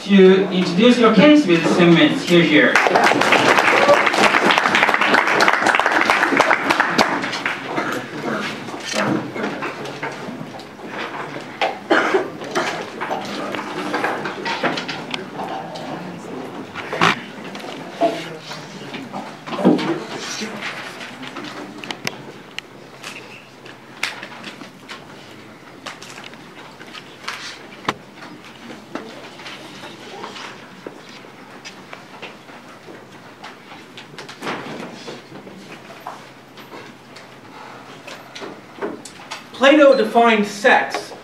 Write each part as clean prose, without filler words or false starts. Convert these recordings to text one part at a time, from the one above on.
to introduce your case with 7 minutes. Here.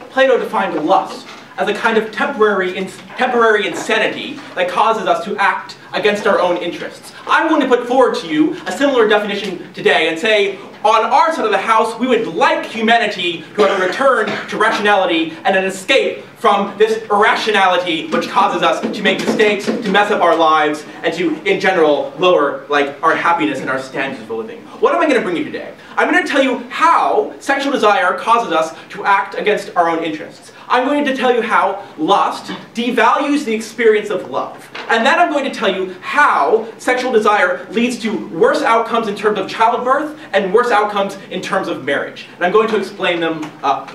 Plato defined lust as a kind of temporary insanity that causes us to act against our own interests. I'm going to put forward to you a similar definition today and say, on our side of the house, we would like humanity to have a return to rationality and an escape from this irrationality which causes us to make mistakes, to mess up our lives, and to, in general, lower our happiness and our standards of living. What am I going to bring you today? I'm going to tell you how sexual desire causes us to act against our own interests. I'm going to tell you how lust devalues the experience of love. And then I'm going to tell you how sexual desire leads to worse outcomes in terms of childbirth and worse outcomes in terms of marriage. And I'm going to explain them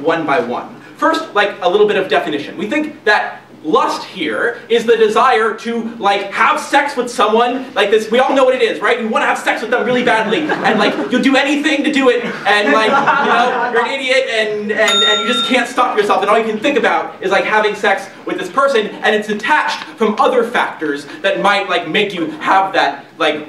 one by one. First, a little bit of definition. We think that lust here is the desire to have sex with someone like this. We all know what it is, right? You want to have sex with them really badly, and you'll do anything to do it, and you're an idiot, and you just can't stop yourself, and all you can think about is having sex with this person, and it's detached from other factors that might make you have that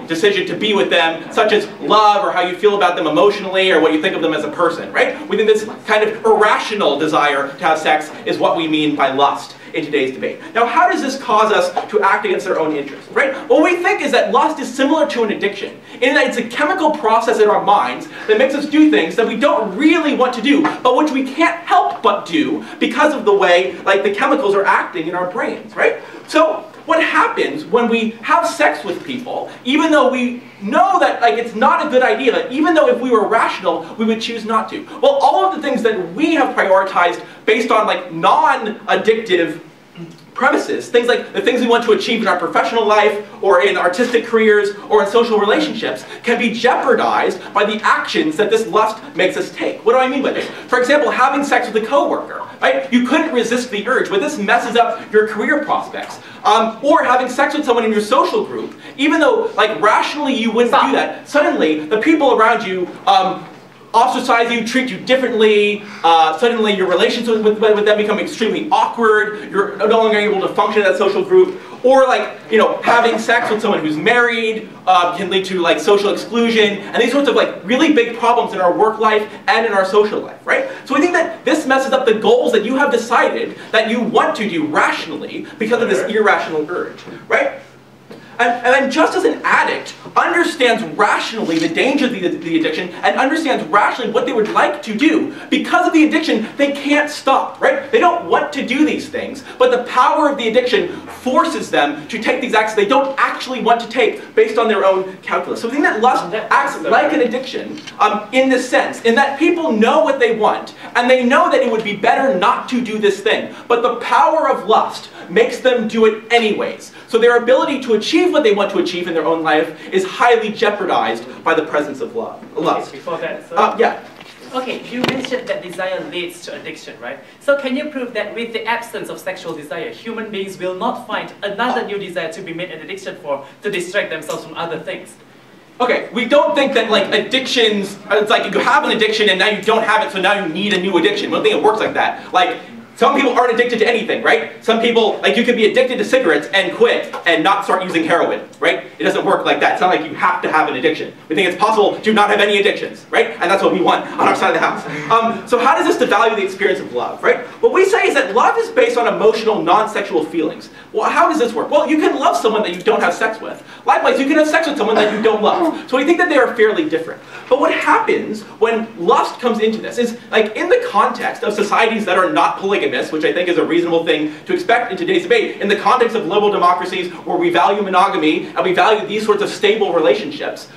decision to be with them, such as love, or how you feel about them emotionally, or what you think of them as a person, right? We think this kind of irrational desire to have sex is what we mean by lust in today's debate. Now, how does this cause us to act against our own interests, right? What we think is that lust is similar to an addiction, in that it's a chemical process in our minds that makes us do things that we don't really want to do, but which we can't help but do because of the way the chemicals are acting in our brains, right? So, what happens when we have sex with people, even though we know that it's not a good idea, that even though if we were rational, we would choose not to? Well, all of the things that we have prioritized based on non-addictive premises, things like the things we want to achieve in our professional life, or in artistic careers, or in social relationships, can be jeopardized by the actions that this lust makes us take. What do I mean by this? For example, having sex with a coworker, right? You couldn't resist the urge, but this messes up your career prospects. Or having sex with someone in your social group, even though rationally you wouldn't do that, suddenly the people around you ostracize you, treat you differently, suddenly your relations with them become extremely awkward, you're no longer able to function in that social group, or having sex with someone who's married can lead to social exclusion, and these sorts of really big problems in our work life and in our social life, right? So we think that this messes up the goals that you have decided that you want to do rationally because of this irrational urge, right? And just as an addict understands rationally the danger of the addiction and understands rationally what they would like to do, because of the addiction, they can't stop, right? They don't want to do these things, but the power of the addiction forces them to take these acts they don't actually want to take based on their own calculus. So we think that lust acts like an addiction in this sense, in that people know what they want, and they know that it would be better not to do this thing, but the power of lust makes them do it anyways. So their ability to achieve what they want to achieve in their own life is highly jeopardized by the presence of lust. Okay, before that, so yeah. Okay, you mentioned that desire leads to addiction, right? So can you prove that with the absence of sexual desire, human beings will not find another new desire to be made an addiction for, to distract themselves from other things? Okay, we don't think that addictions, it's you have an addiction and now you don't have it, so now you need a new addiction. We don't think it works like that. Some people aren't addicted to anything, right? Some people, you could be addicted to cigarettes and quit and not start using heroin, right? It doesn't work like that. It's not like you have to have an addiction. We think it's possible to not have any addictions, right? And that's what we want on our side of the house. So how does this devalue the experience of love, right? What we say is that love is based on emotional, non-sexual feelings. Well, how does this work? Well, you can love someone that you don't have sex with. Likewise, you can have sex with someone that you don't love. So we think that they are fairly different. But what happens when lust comes into this is, in the context of societies that are not polygamous, which I think is a reasonable thing to expect in today's debate, in the context of liberal democracies where we value monogamy and we value these sorts of stable relationships,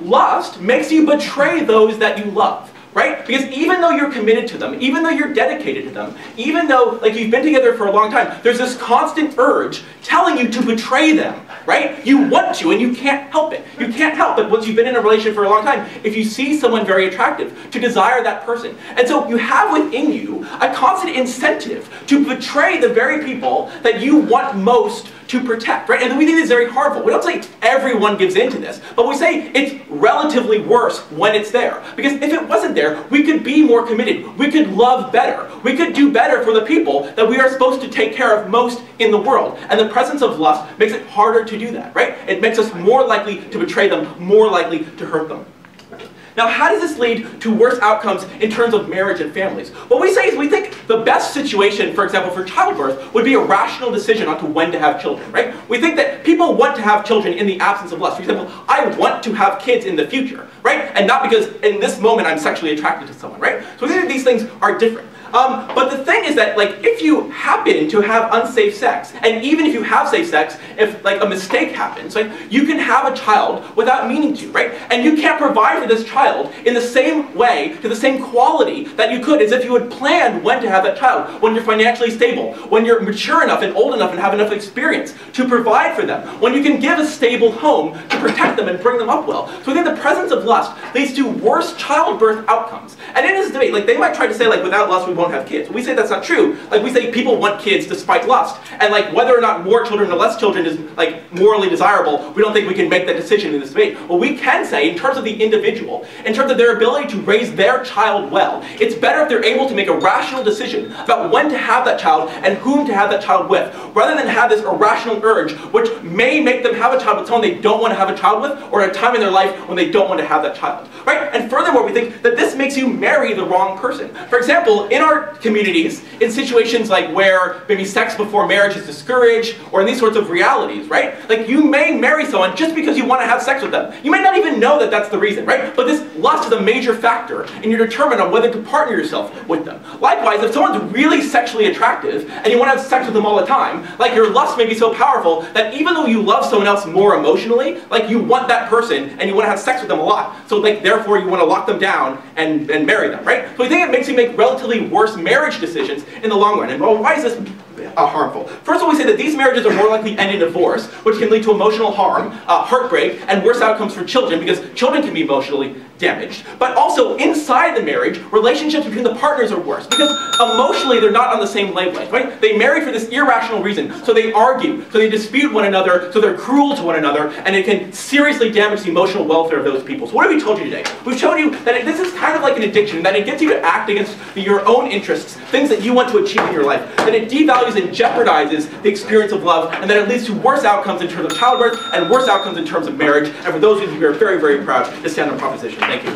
lust makes you betray those that you love. right? Because even though you're committed to them, even though you're dedicated to them, even though like you've been together for a long time, there's this constant urge telling you to betray them, right? You want to and you can't help it. You can't help it once you've been in a relationship for a long time, if you see someone very attractive, to desire that person. And so you have within you a constant incentive to betray the very people that you want most to protect, right? And we think it's very harmful. We don't say everyone gives in to this, but we say it's relatively worse when it's there. Because if it wasn't there, we could be more committed. We could love better. We could do better for the people that we are supposed to take care of most in the world. And the presence of lust makes it harder to do that, right? It makes us more likely to betray them, more likely to hurt them. Now, how does this lead to worse outcomes in terms of marriage and families? What we say is we think the best situation, for example, for childbirth would be a rational decision onto when to have children, right? We think that people want to have children in the absence of lust. For example, I want to have kids in the future, right? And not because in this moment I'm sexually attracted to someone, right? So we think that these things are different. But the thing is that, like, if you happen to have unsafe sex, and even if you have safe sex, if like a mistake happens, right, you can have a child without meaning to, right? And you can't provide for this child in the same way, to the same quality that you could as if you had planned when to have that child, when you're financially stable, when you're mature enough and old enough and have enough experience to provide for them, when you can give a stable home to protect them and bring them up well. So I think the presence of lust leads to worse childbirth outcomes. And in this debate, like, they might try to say, like, without lust we won't have kids. We say that's not true. Like, we say people want kids despite lust. And like, whether or not more children or less children is like morally desirable, we don't think we can make that decision in this debate. What we can say, in terms of the individual, in terms of their ability to raise their child well, it's better if they're able to make a rational decision about when to have that child and whom to have that child with, rather than have this irrational urge which may make them have a child with someone they don't want to have a child with, or at a time in their life when they don't want to have that child, right? And furthermore, we think that this makes you marry the wrong person. For example, in our communities, in situations like where maybe sex before marriage is discouraged, or in these sorts of realities, right? Like, you may marry someone just because you want to have sex with them. You may not even know that that's the reason, right? But this lust is a major factor in your determination on whether to partner yourself with them. Likewise, if someone's really sexually attractive and you want to have sex with them all the time, like, your lust may be so powerful that even though you love someone else more emotionally, like, you want that person and you want to have sex with them a lot. So like, therefore you want to lock them down and marry them, right? So I think it makes you make relatively worse marriage decisions in the long run. And well, why is this harmful? First of all, we say that these marriages are more likely to end in divorce, which can lead to emotional harm, heartbreak, and worse outcomes for children, because children can be emotionally damaged. But also, inside the marriage, relationships between the partners are worse, because emotionally they're not on the same wavelength, right? They marry for this irrational reason, so they argue, so they dispute one another, so they're cruel to one another, and it can seriously damage the emotional welfare of those people. So what have we told you today? We've shown you that this is kind of like an addiction, that it gets you to act against your own interests, things that you want to achieve in your life, that it devalues and jeopardizes the experience of love, and that it leads to worse outcomes in terms of childbirth and worse outcomes in terms of marriage. And for those of you who are very, very proud to stand on proposition. Thank you.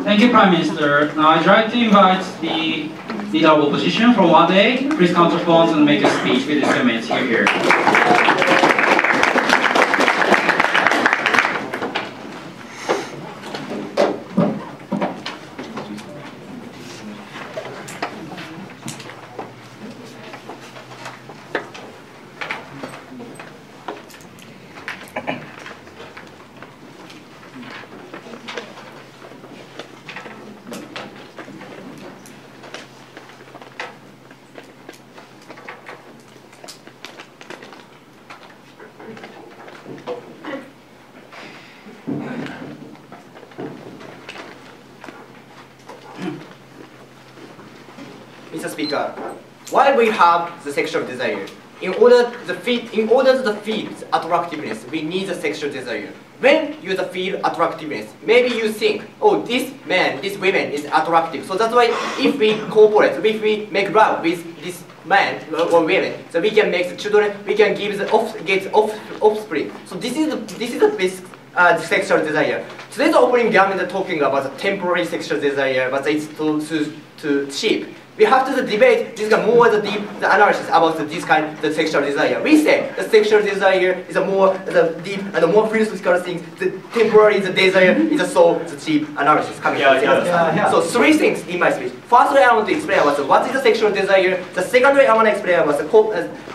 Thank you, Prime Minister. Now I'd like to invite the leader of opposition from 1A. Please come to the front and make a speech with the 7 minutes here. Mr. Speaker, while we have the sexual desire, in order to feel attractiveness, we need the sexual desire. When you feel attractiveness, maybe you think, oh, this man, this woman is attractive. So that's why if we cooperate, if we make love with this man or women, so we can make the children, we can give the offspring. So this is the basic sexual desire. Today's opening government is talking about the temporary sexual desire, but it's too cheap. we have to debate this kind more the deep analysis about this kind the sexual desire. We say the sexual desire is a more the deep and the more philosophical things. The temporary the desire is a so the cheap analysis coming from the other side. So three things in my speech. First way I want to explain about what is the sexual desire. The second way I want to explain about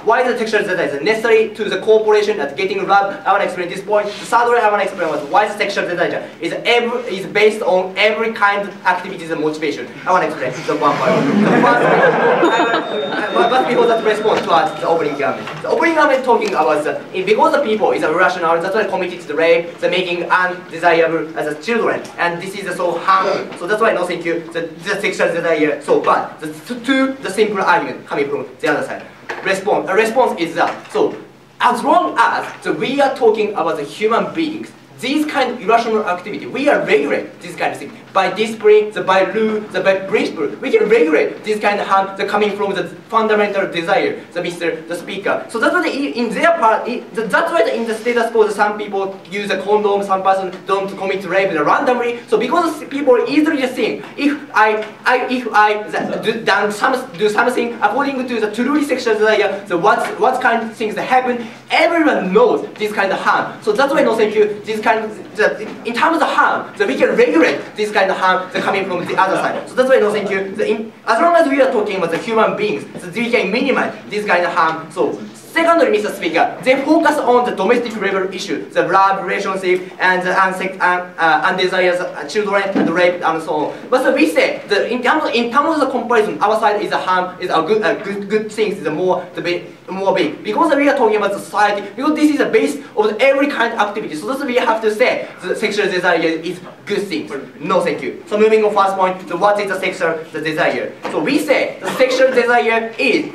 why the sexual desire is necessary to the cooperation at getting love. I want to explain this point. The third way I want to explain about why the sexual desire is based on every kind of activities and motivation. I want to explain the one part. The first way, but before that response to the opening comment. The opening comment talking about because the people is irrational, that's why committed to rape, the making undesirable as a children, and this is so harmful. So that's why no thank you. The sexual desire so bad. The simple argument coming from the other side. Response is that so as long as we are talking about the human beings, these kind of irrational activity, we are regulate this kind of thing. By discipline, by rule, by principle, we can regulate this kind of harm coming from the fundamental desire, the speaker. So that's why in their part, that's why in the status quo, some people use a condom, some person don't commit rape randomly. So because people easily think, if I do something according to the truly sexual desire, so what kind of things that happen, everyone knows this kind of harm. So that's why no thank you, this kind of, in terms of harm, so we can regulate this kind of harm coming from the other side. So that's why no thank you. As long as we are talking about the human beings, so we can minimize this kind of harm. So secondly, Mr. Speaker, they focus on the domestic level issue, the love relationship and the undesired children and rape and so on. But so we say that in terms of the comparison, our side is a harm, is a good things, is more big. Because we are talking about the society, because this is the base of every kind of activity. So that's why we have to say the sexual desire is good things. No thank you. So moving on first point, so what is the sexual desire? So we say the sexual desire is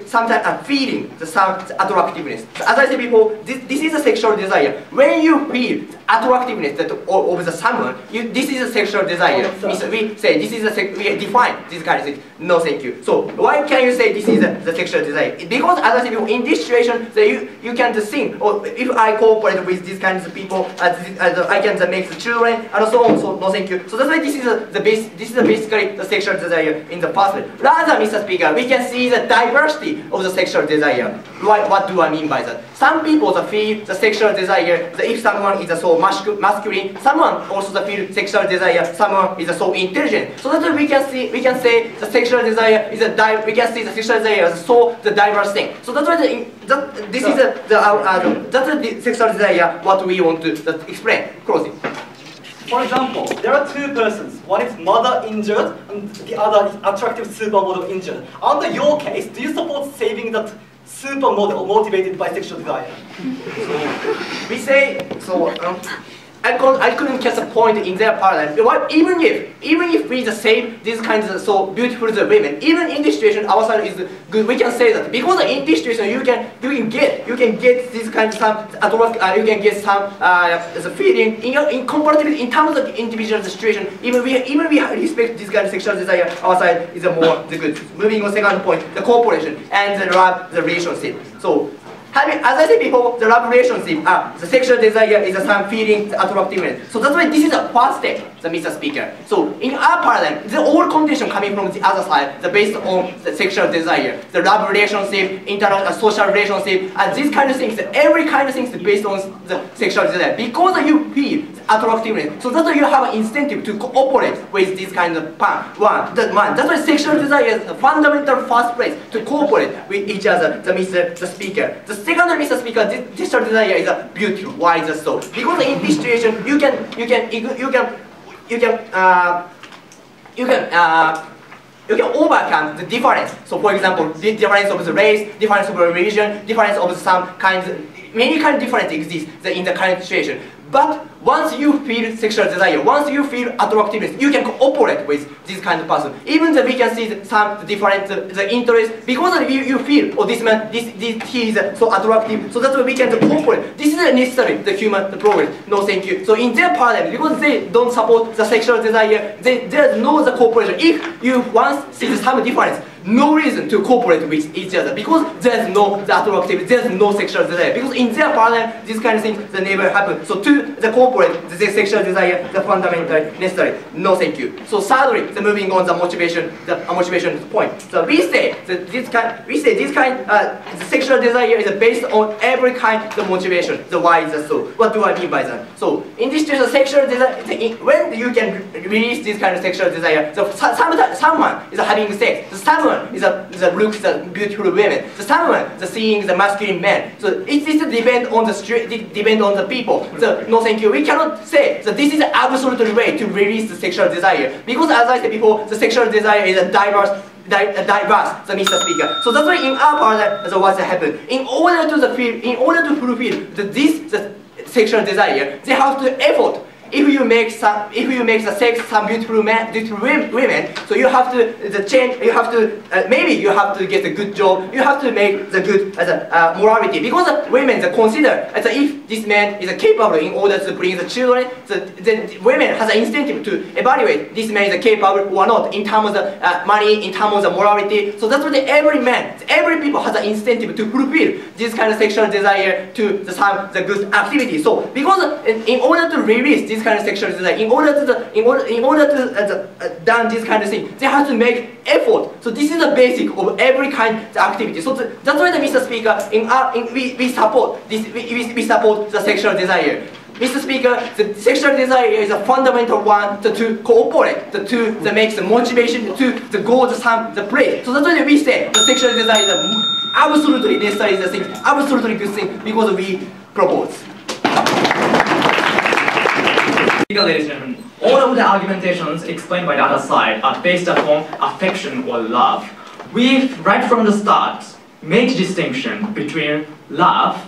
sometimes a feeling, some attractiveness. So as I said before, this is a sexual desire. When you feel attractiveness of the someone, this is a sexual desire. We say this is we define this kind of thing. No thank you. So why can you say this is the sexual desire? Because as I said before, in this situation, so you can just think, or if I cooperate with these kinds of people, I can make the children and so on. So no thank you. So that's why this is basically the sexual desire in the first place. Rather, Mr. Speaker, we can see the diversity of the sexual desire. What do I mean by that? Some people feel the sexual desire that if someone is so masculine, someone also feel sexual desire, someone is so intelligent. So that's why we can say the sexual desire is we can see the sexual desire as so the diverse thing. So that's why this is that's the sexual desire what we want to explain. Closing. For example, there are two persons. One is mother injured and the other is attractive supermodel injured. Under your case, do you support saving that supermodel motivated by sexual desire? So we say so. I couldn't catch the point in their paradigm. Even if we just save these kinds of so beautiful the women, even in this situation our side is good. We can say that because in this situation you can get this kind of some you can get some the feeling in comparatively in terms of the individual situation. Even we respect this kind of sexual desire. Our side is more the good. Moving on second point, the cooperation and the relationship. So. As I said before, the love relationship, the sexual desire is some feeling, the attractiveness. So that's why this is the first step, Mr. Speaker. So in our paradigm, the all condition coming from the other side, based on the sexual desire, the love relationship, international social relationship, and these kind of things, every kind of things based on the sexual desire. Because you feel attractiveness, so that's why you have an incentive to cooperate with this kind of That's why sexual desire is the fundamental first place to cooperate with each other, the speaker. The second, Mr. Speaker, this sexual desire is beautiful. Why is that so? Because in this situation, you can overcome the difference. So, for example, the difference of the race, difference of religion, difference of some kinds, many kind of difference exists in the current situation. But once you feel sexual desire, once you feel attractiveness, you can cooperate with this kind of person. Even though we can see some different the interest, because you feel, oh, this man, he is so attractive, so that's why we can cooperate. This is necessary, the human progress. No, thank you. So in their paradigm, because they don't support the sexual desire, there's no the cooperation. If you once see some difference, no reason to cooperate with each other because there's no attractive, there's no sexual desire. Because in their paradigm, this kind of thing that never happen. So to the cooperate, the sexual desire, the fundamental necessary. No, thank you. So thirdly, the moving on the motivation point. So we say that this kind, the sexual desire is based on every kind of motivation. The why is the so. What do I mean by that? So in this case, the sexual desire, when you can release this kind of sexual desire, so someone is having sex, someone is looks at beautiful women, so someone is seeing the masculine man. So it depends on the people. So no, thank you. We cannot say that this is an absolute way to release the sexual desire because, as I said before, the sexual desire is a diverse, the Mr. Speaker. So that's why in our paradigm, so what's happened? In order to fulfill the sexual desire, they have to effort. If you make the sex some beautiful women, so you have to change. You have to maybe you have to get a good job. You have to make the good morality because the women consider as if this man is capable in order to bring the children. So then women has an incentive to evaluate this man is capable or not in terms of money, in terms of morality. So that's why every people has an incentive to fulfill this kind of sexual desire to the good activity. So because in order to release this kind of sexual desire, in order to done this kind of thing, they have to make effort. So this is the basic of every kind of activity. So that's why the Mr. Speaker, we support this. We support the sexual desire. Mr. Speaker, the sexual desire is a fundamental one to cooperate, to make the motivation to go to the place. So that's why we say the sexual desire is absolutely necessary, the thing, absolutely good thing because we propose. Ladies and gentlemen, all of the argumentations explained by the other side are based upon affection or love. We, right from the start, made a distinction between love,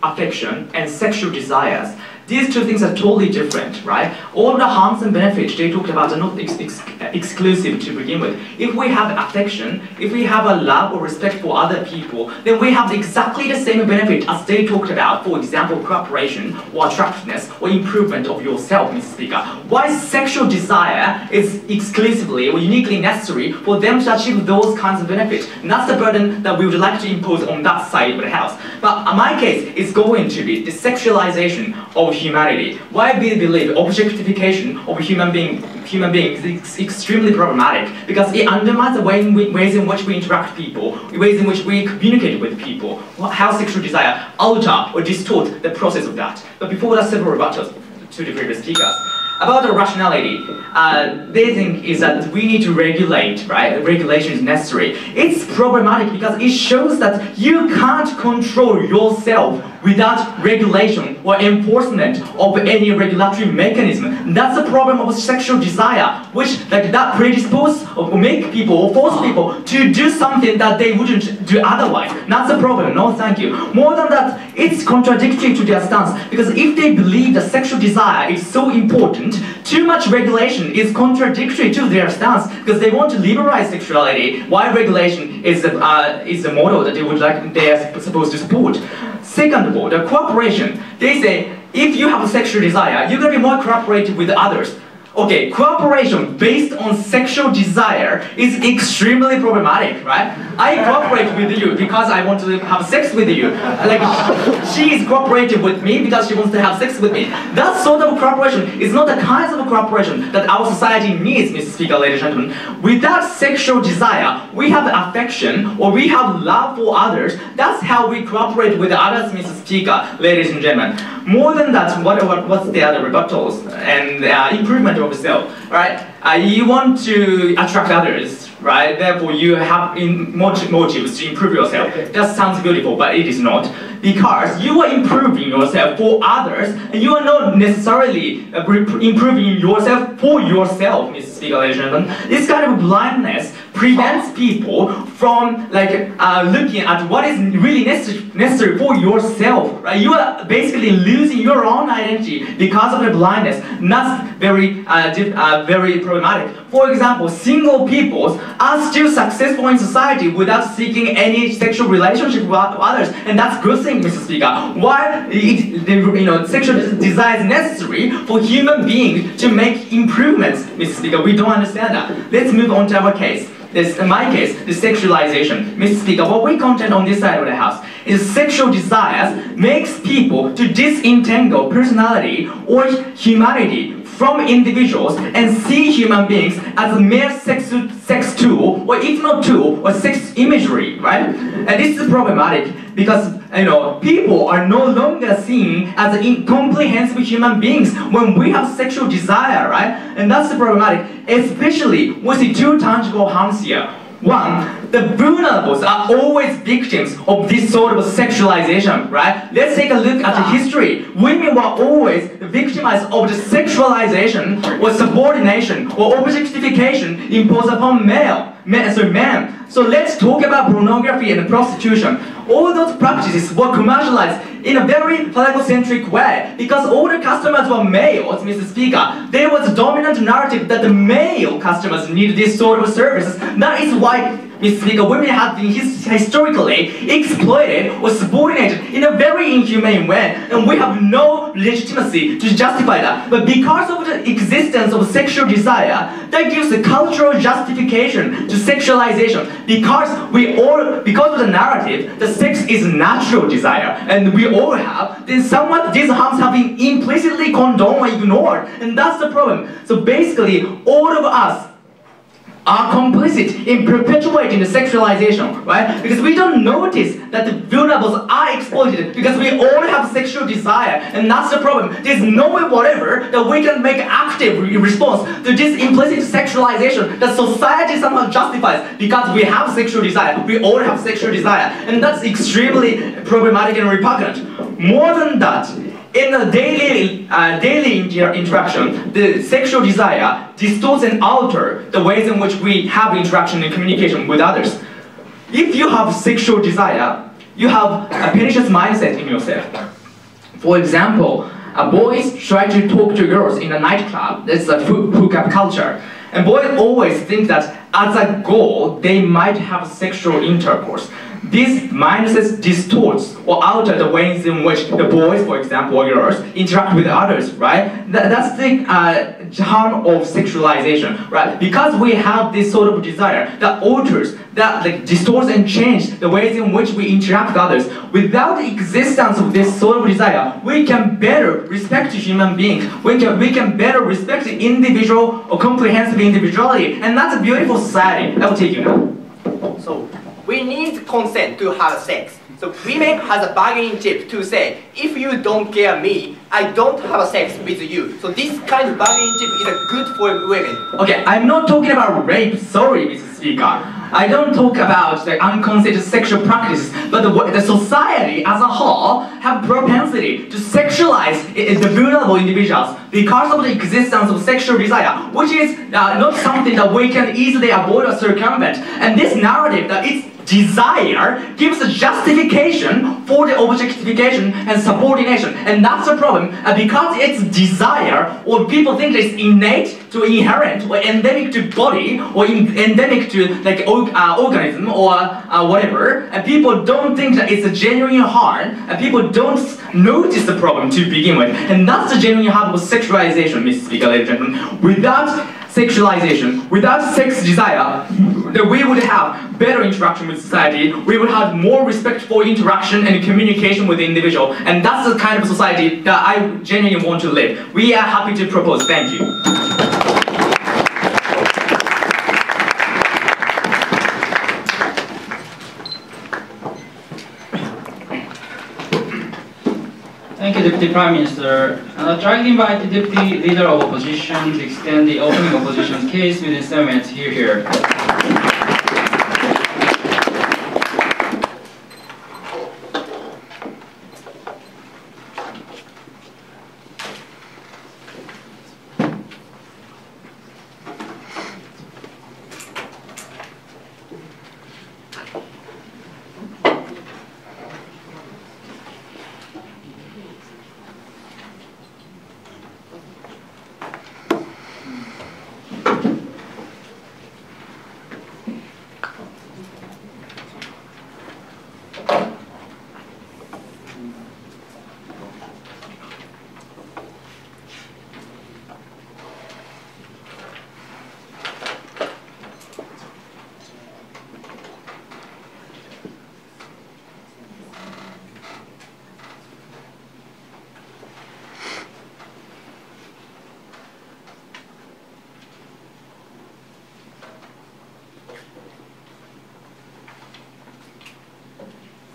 affection, and sexual desires. These two things are totally different, right? All the harms and benefits they talked about are not exclusive to begin with. If we have affection, if we have a love or respect for other people, then we have exactly the same benefit as they talked about, for example, cooperation or attractiveness or improvement of yourself, Mr. Speaker. Why sexual desire is exclusively or uniquely necessary for them to achieve those kinds of benefits. And that's the burden that we would like to impose on that side of the house. But in my case, it's going to be the sexualization of humanity. Why we believe objectification of human beings is extremely problematic because it undermines the ways in which we interact with people, ways in which we communicate with people, how sexual desire alter or distort the process of that. But before that, several rebuttals to the previous speakers. About the rationality, they think is that we need to regulate, right? Regulation is necessary. It's problematic because it shows that you can't control yourself without regulation or enforcement of any regulatory mechanism. That's the problem of sexual desire, which that predispose or make people or force people to do something that they wouldn't do otherwise. That's the problem. No, thank you. More than that, it's contradictory to their stance because if they believe that sexual desire is so important, too much regulation is contradictory to their stance because they want to liberalize sexuality while regulation is the model that they are supposed to support. Second of all, the cooperation. They say if you have a sexual desire, you're going to be more cooperative with others. Okay, cooperation based on sexual desire is extremely problematic, right? I cooperate with you because I want to have sex with you. Like, she is cooperative with me because she wants to have sex with me. That sort of cooperation is not the kind of cooperation that our society needs, Mr. Speaker, ladies and gentlemen. Without sexual desire, we have affection or we have love for others. That's how we cooperate with others, Mr. Speaker, ladies and gentlemen. More than that, what's the other rebuttals and improvement of yourself, right? You want to attract others, right? Therefore, you have motives to improve yourself. That sounds beautiful, but it is not. Because you are improving yourself for others, and you are not necessarily improving yourself for yourself, Mr. Speaker, ladies and gentlemen. This kind of blindness prevents people from looking at what is really necessary for yourself, right? You are basically losing your own identity because of the blindness. And that's very problematic. For example, single peoples are still successful in society without seeking any sexual relationship with others, and that's a good thing, Mr. Speaker. Why sexual desire is necessary for human beings to make improvements, Mr. Speaker? We don't understand that. Let's move on to our case. this, in my case, the sexualization. Mr. Speaker, what we contend on this side of the house is sexual desires makes people to disentangle personality or humanity from individuals and see human beings as a mere sex tool, or if not tool, or sex imagery, right? And this is problematic because people are no longer seen as incomprehensible human beings when we have sexual desire, right? And that's problematic, especially with the two tangible harms here. One, the vulnerables are always victims of this sort of sexualization, right? Let's take a look at the history. Women were always victimized of the sexualization or subordination or objectification imposed upon men. So let's talk about pornography and prostitution. All those practices were commercialized in a very phallocentric way because all the customers were males, Mr. Speaker. There was a dominant narrative that the male customers needed this sort of services. That is why, Mr. Speaker, women have been historically exploited or subordinated in a very inhumane way, and we have no legitimacy to justify that. But because of the existence of sexual desire, that gives a cultural justification to sexualization. Because of the narrative, the sex is natural desire, and we all have, then somewhat these harms have been implicitly condoned or ignored, and that's the problem. So basically, all of us are complicit in perpetuating the sexualization, right? Because we don't notice that the vulnerables are exploited because we all have sexual desire, and that's the problem. There's no way whatever that we can make active response to this implicit sexualization that society somehow justifies because we have sexual desire. We all have sexual desire, and that's extremely problematic and repugnant. More than that, in the daily interaction, the sexual desire distorts and alters the ways in which we have interaction and communication with others. If you have sexual desire, you have a pernicious mindset in yourself. For example, boys try to talk to girls in a nightclub. That's a hookup culture. And boys always think that as a goal, they might have sexual intercourse. This mindset distorts or alters the ways in which the boys, for example, or girls, interact with others, right? That's the harm of sexualization, right? Because we have this sort of desire that alters, that distorts and changes the ways in which we interact with others. Without the existence of this sort of desire, we can better respect human beings. We can better respect the individual or comprehensive individuality, and that's a beautiful society. I will take you now. So we need consent to have sex. So women has a bargaining chip to say, if you don't care me, I don't have sex with you. So this kind of bargaining chip is good for women. Okay, I'm not talking about rape, sorry, Mr. Speaker. I don't talk about the unconsented sexual practices, but the society as a whole have propensity to sexualize the vulnerable individuals because of the existence of sexual desire, which is not something that we can easily avoid or circumvent. And this narrative that it's desire gives a justification for the objectification and subordination, and that's the problem. Because it's desire, or people think it's innate to inherent or endemic to body or endemic to like organism or whatever, and people don't think that it's a genuine harm, and people don't notice the problem to begin with, and that's the genuine harm of sexualization, Mr. Speaker, ladies and gentlemen. Without sexualization, without sex desire, that we would have better interaction with society, we would have more respectful interaction and communication with the individual, and that's the kind of society that I genuinely want to live. We are happy to propose. Thank you. Thank you, Deputy Prime Minister. I'd like to invite the Deputy Leader of Opposition to extend the opening opposition's case within 7 minutes. Here.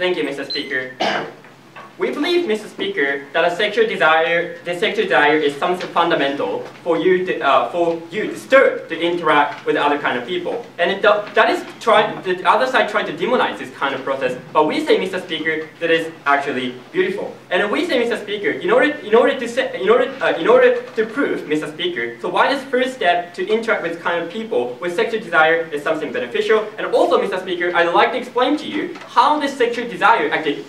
Thank you, Mr. Speaker. We believe, Mr. Speaker, that the sexual desire is something fundamental for you to start to interact with other kind of people. And that is the other side trying to demonize this kind of process. But we say, Mr. Speaker, that is actually beautiful. And we say, Mr. Speaker, in order to prove, Mr. Speaker, so why this first step to interact with kind of people with sexual desire is something beneficial. And also, Mr. Speaker, I'd like to explain to you how this sexual desire actually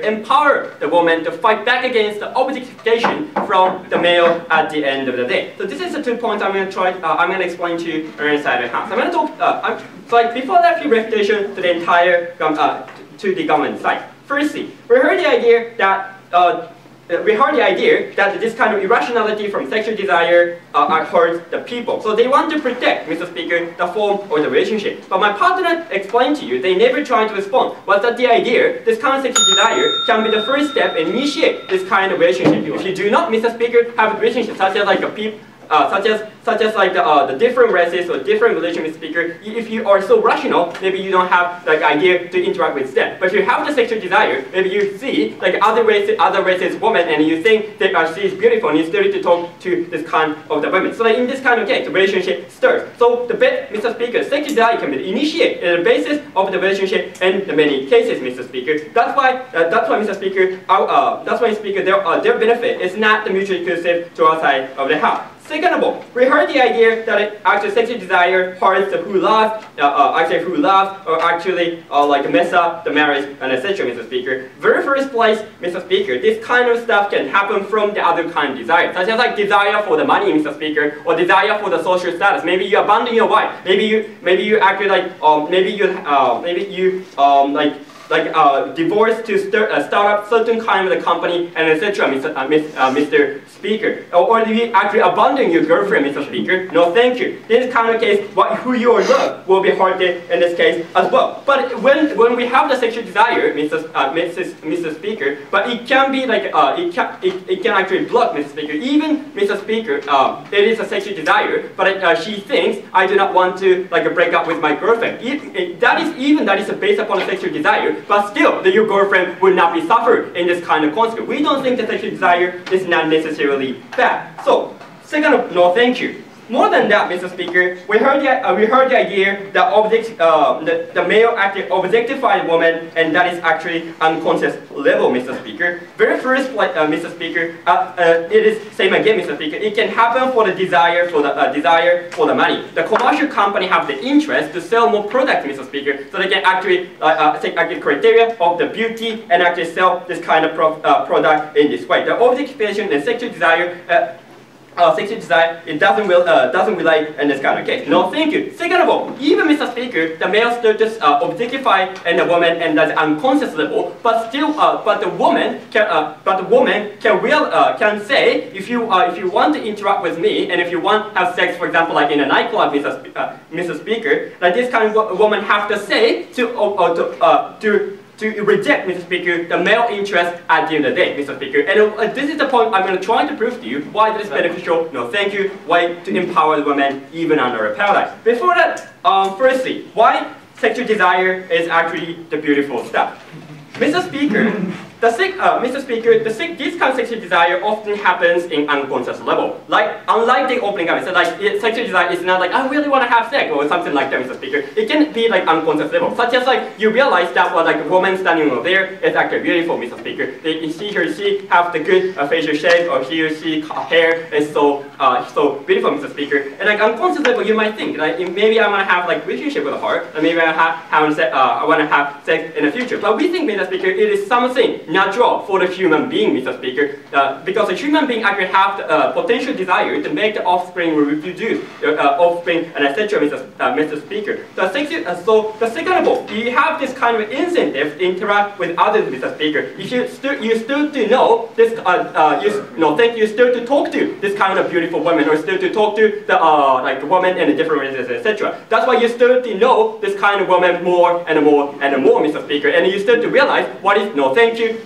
empowers the woman to fight back against the objectification from the male at the end of the day. So this is the 2 points I'm going to explain to you inside the house. I'm going to talk. So before that, few reflection to the entire to the government side. Firstly, we heard the idea that this kind of irrationality from sexual desire hurts the people. So they want to protect, Mr. Speaker, the form or the relationship. But my partner explained to you, they never tried to respond. Was that the idea, this kind of sexual desire can be the first step and initiate this kind of relationship. If you do not, Mr. Speaker, have a relationship such as like a people, such as like the different races or different religion, Mr. Speaker, if you are so rational, maybe you don't have like idea to interact with them. But if you have the sexual desire, maybe you see like other races women and you think that she is beautiful and you start to talk to this kind of the women. So like in this kind of case, the relationship starts. So Mr. Speaker, sexual desire can be initiated at the basis of the relationship in many cases, Mr. Speaker. That's why, Mr. Speaker, their benefit is not the mutually exclusive to our side of the house. Second of all, we heard the idea that actually sexual desire hurts the who loves, or actually like mess up the marriage and etc. Mr. Speaker. Very first place, Mr. Speaker, this kind of stuff can happen from the other kind of desire, such as like desire for the money, Mr. Speaker, or desire for the social status. Maybe you abandon your wife. Maybe you actually divorce to start up certain kind of the company and etc. Mr. Speaker, or you actually abandon your girlfriend, Mr. Speaker. No, thank you. This kind of case, who you love will be hurted in this case as well. But when we have the sexual desire, Mr. Speaker, but it can be like it can actually block, Mr. Speaker. Even Mr. Speaker, it is a sexual desire, but she thinks I do not want to like break up with my girlfriend. That is based upon a sexual desire. But still, your girlfriend will not be suffered in this kind of consequence. We don't think that sexual desire is not necessarily bad. So, second, no, thank you. More than that, Mr. Speaker, we heard the idea that the male actually objectified woman, and that is actually unconscious level, Mr. Speaker. Very first, Mr. Speaker, it is same again, Mr. Speaker. It can happen for the desire for the money. The commercial company have the interest to sell more products, Mr. Speaker, so they can actually take actually criteria of the beauty and actually sell this kind of product in this way. The objectification and sexual desire. Sexual desire, it doesn't rely in this kind of case. No, thank you. Second of all, even Mr. Speaker, the male still just objectify and the woman and that's unconscious level, but still, but the woman can say if you want to interact with me and if you want to have sex, for example, like in a nightclub, Mr. Speaker, like this kind of woman have to say to reject, Mr. Speaker, the male interest at the end of the day, Mr. Speaker. And this is the point I'm going to try to prove to you why this is beneficial. No, thank you. Why to empower the women even under a paradigm. Before that, firstly, why sexual desire is actually the beautiful stuff. Mr. Speaker, this kind of sexual desire often happens in unconscious level. Like, unlike the opening up, sexual desire is not like, I really want to have sex or something like that, Mr. Speaker. It can be like unconscious level, such as like, you realize that like a woman standing over there is actually beautiful, Mr. Speaker. He or she have the good facial shape, or he or she hair is so beautiful, Mr. Speaker. And like unconscious level, you might think, like, maybe I want to have like relationship with her, or maybe I want to have sex in the future. But we think, Mr. Speaker, it is something natural for the human being, Mr. Speaker, because a human being actually have the potential desire to make the offspring reproduce, offspring and etc. Mr. Speaker. So the second of all, you have this kind of incentive to interact with others, Mr. Speaker. If you still to know this, you still to talk to this kind of beautiful woman, or still to talk to the like woman and the different races, etc. That's why you still to know this kind of woman more and more and more, Mr. Speaker, and you still to realize what is no thank you,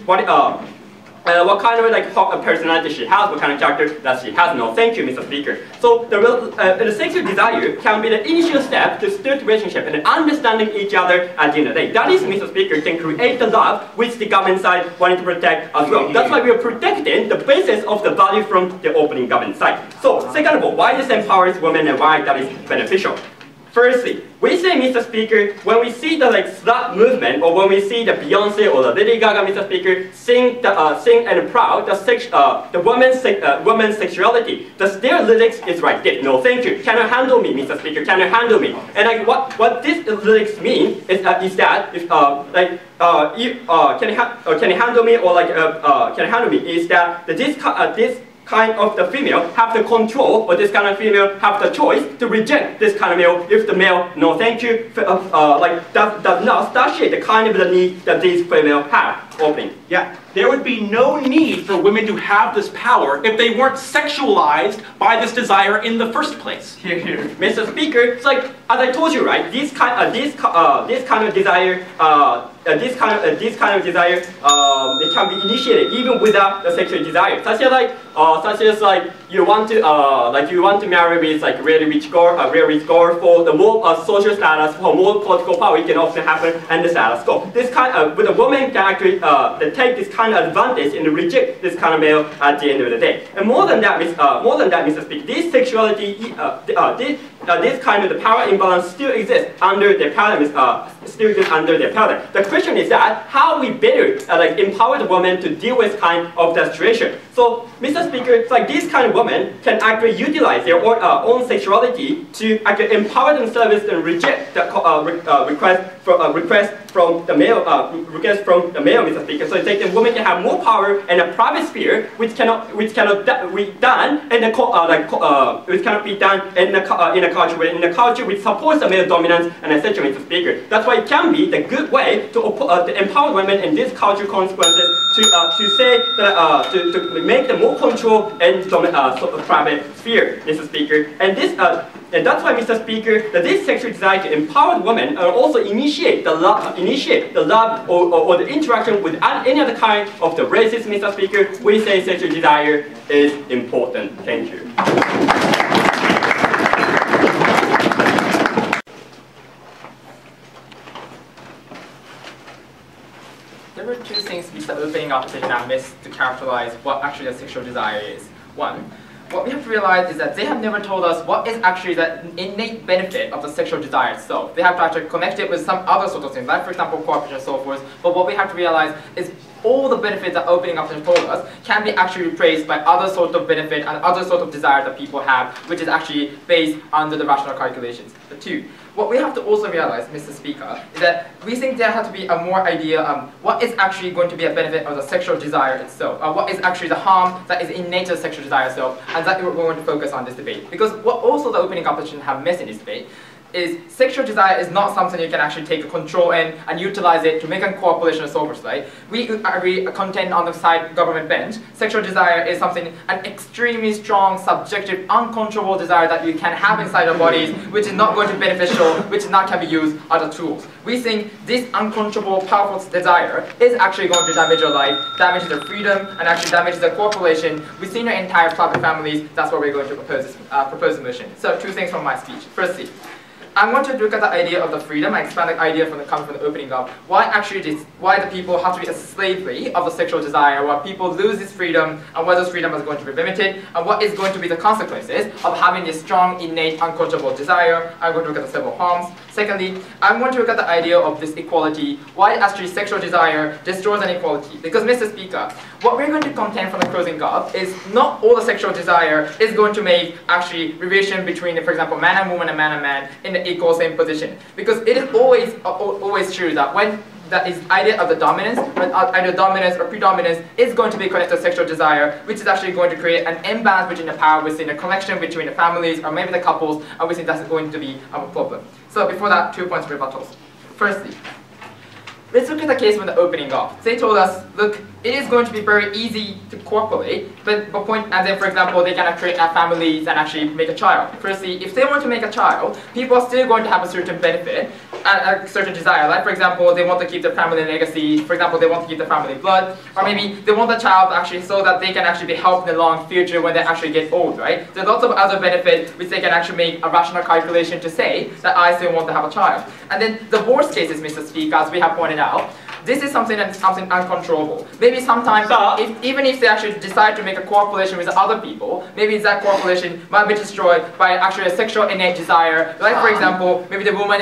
what kind of like personality she has, what kind of character that she has. No, thank you, Mr. Speaker. So the sexual desire can be the initial step to start relationship and understanding each other at the end of the day. That is, Mr. Speaker, can create the love which the government side wanted to protect as well. That's why we are protecting the basis of the value from the opening government side. So, second of all, why this empowers women and why that is beneficial? Firstly, we say, Mr. Speaker, when we see the slut movement, or when we see the Beyonce or the Lady Gaga, Mr. Speaker, sing and proud the woman's sexuality, their lyrics is right there. No, thank you. Can you handle me, Mr. Speaker? Can you handle me? And what these lyrics mean is that if can you handle me, or can you handle me? Is that this kind of the female have the control, or this kind of female have the choice to reject this kind of male if the male, no thank you, does not satiate the kind of the need that these female have. Opening. Yeah, there would be no need for women to have this power if they weren't sexualized by this desire in the first place. Here, Mr. Speaker, it's like, as I told you, right? This kind of desire, it can be initiated even without the sexual desire. Such as you want to marry with really rich girl for the more social status, for more political power. It can often happen and the status quo. This kind with a woman can actually take this kind of advantage and reject this kind of male at the end of the day. And more than that, Mr. Speaker, this sexuality, this kind of the power imbalance still exists under their paradigm. The question is that how we better empower the woman to deal with kind of that situation. So, Mr. Speaker, it's like these kind of women can actually utilize their own sexuality to actually empower themselves and reject the request from the male, Mr. Speaker. So it's like the woman can have more power in a private sphere, which cannot be done in a culture which supports the male dominance and etc. Mr. Speaker. That's why it can be the good way to empower women in these cultural consequences to make them more control in private sphere, Mr. Speaker. And that's why, Mr. Speaker, that this sexual desire to empower women and also initiate the love or the interaction with any other kind of the races, Mr. Speaker, we say sexual desire is important. Thank you. There were two things which the opening up session I missed to characterize what actually the sexual desire is. One, what we have to realize is that they have never told us what is actually the innate benefit of the sexual desire itself. They have to actually connect it with some other sort of things, like for example cooperation and so forth. But what we have to realize is all the benefits that opening up has told us can be actually replaced by other sort of benefit and other sort of desire that people have, which is actually based under the rational calculations. But two, what we have to also realize, Mr. Speaker, is that we think there has to be a more idea what is actually going to be a benefit of the sexual desire itself, what is actually the harm that is innate to the sexual desire itself, and that we're going to focus on this debate. Because what also the opening competition have missed in this debate is sexual desire is not something you can actually take a control in and utilize it to make a cooperation and so forth, right? We agree contend on the side government bench. Sexual desire is something, an extremely strong, subjective, uncontrollable desire that you can have inside our bodies, which is not going to be beneficial, which can be used as a tool. We think this uncontrollable, powerful desire is actually going to damage your life, damage their freedom, and actually damage their cooperation within your entire private families. That's what we're going to propose this motion. So, two things from my speech. Firstly, I want to look at the idea of the freedom. I expand the idea coming from the opening up. Why the people have to be a slavery of the sexual desire, why people lose this freedom, and why this freedom is going to be limited, and what is going to be the consequences of having this strong, innate, uncontrollable desire. I'm going to look at the several harms. Secondly, I'm going to look at the idea of this equality, why actually sexual desire destroys inequality. Because, Mr. Speaker, what we're going to contend from the closing up is not all the sexual desire is going to make actually relation between, for example, man and woman and man and man in the equal same position. Because it is always true that when that is idea of the dominance, when either dominance or predominance is going to be connected to sexual desire, which is actually going to create an imbalance between the power within the connection between the families or maybe the couples, and we think that's going to be a problem. So before that, 2 points of rebuttals. Firstly, let's look at the case when the opening off. They told us, look, it is going to be very easy to cooperate, and then, for example, they can create families and actually make a child. Firstly, if they want to make a child, people are still going to have a certain benefit, a certain desire. Like for example, they want to keep their family legacy. For example, they want to keep their family blood, or maybe they want the child actually so that they can actually be helped in the long future when they actually get old, right? There's lots of other benefits which they can actually make a rational calculation to say that I still want to have a child. And then the worst case is, Mr. Speaker, as we have pointed out, this is something uncontrollable. Maybe sometimes, even if they actually decide to make a cooperation with other people, maybe that cooperation might be destroyed by actually a sexual innate desire. Like for example, maybe the woman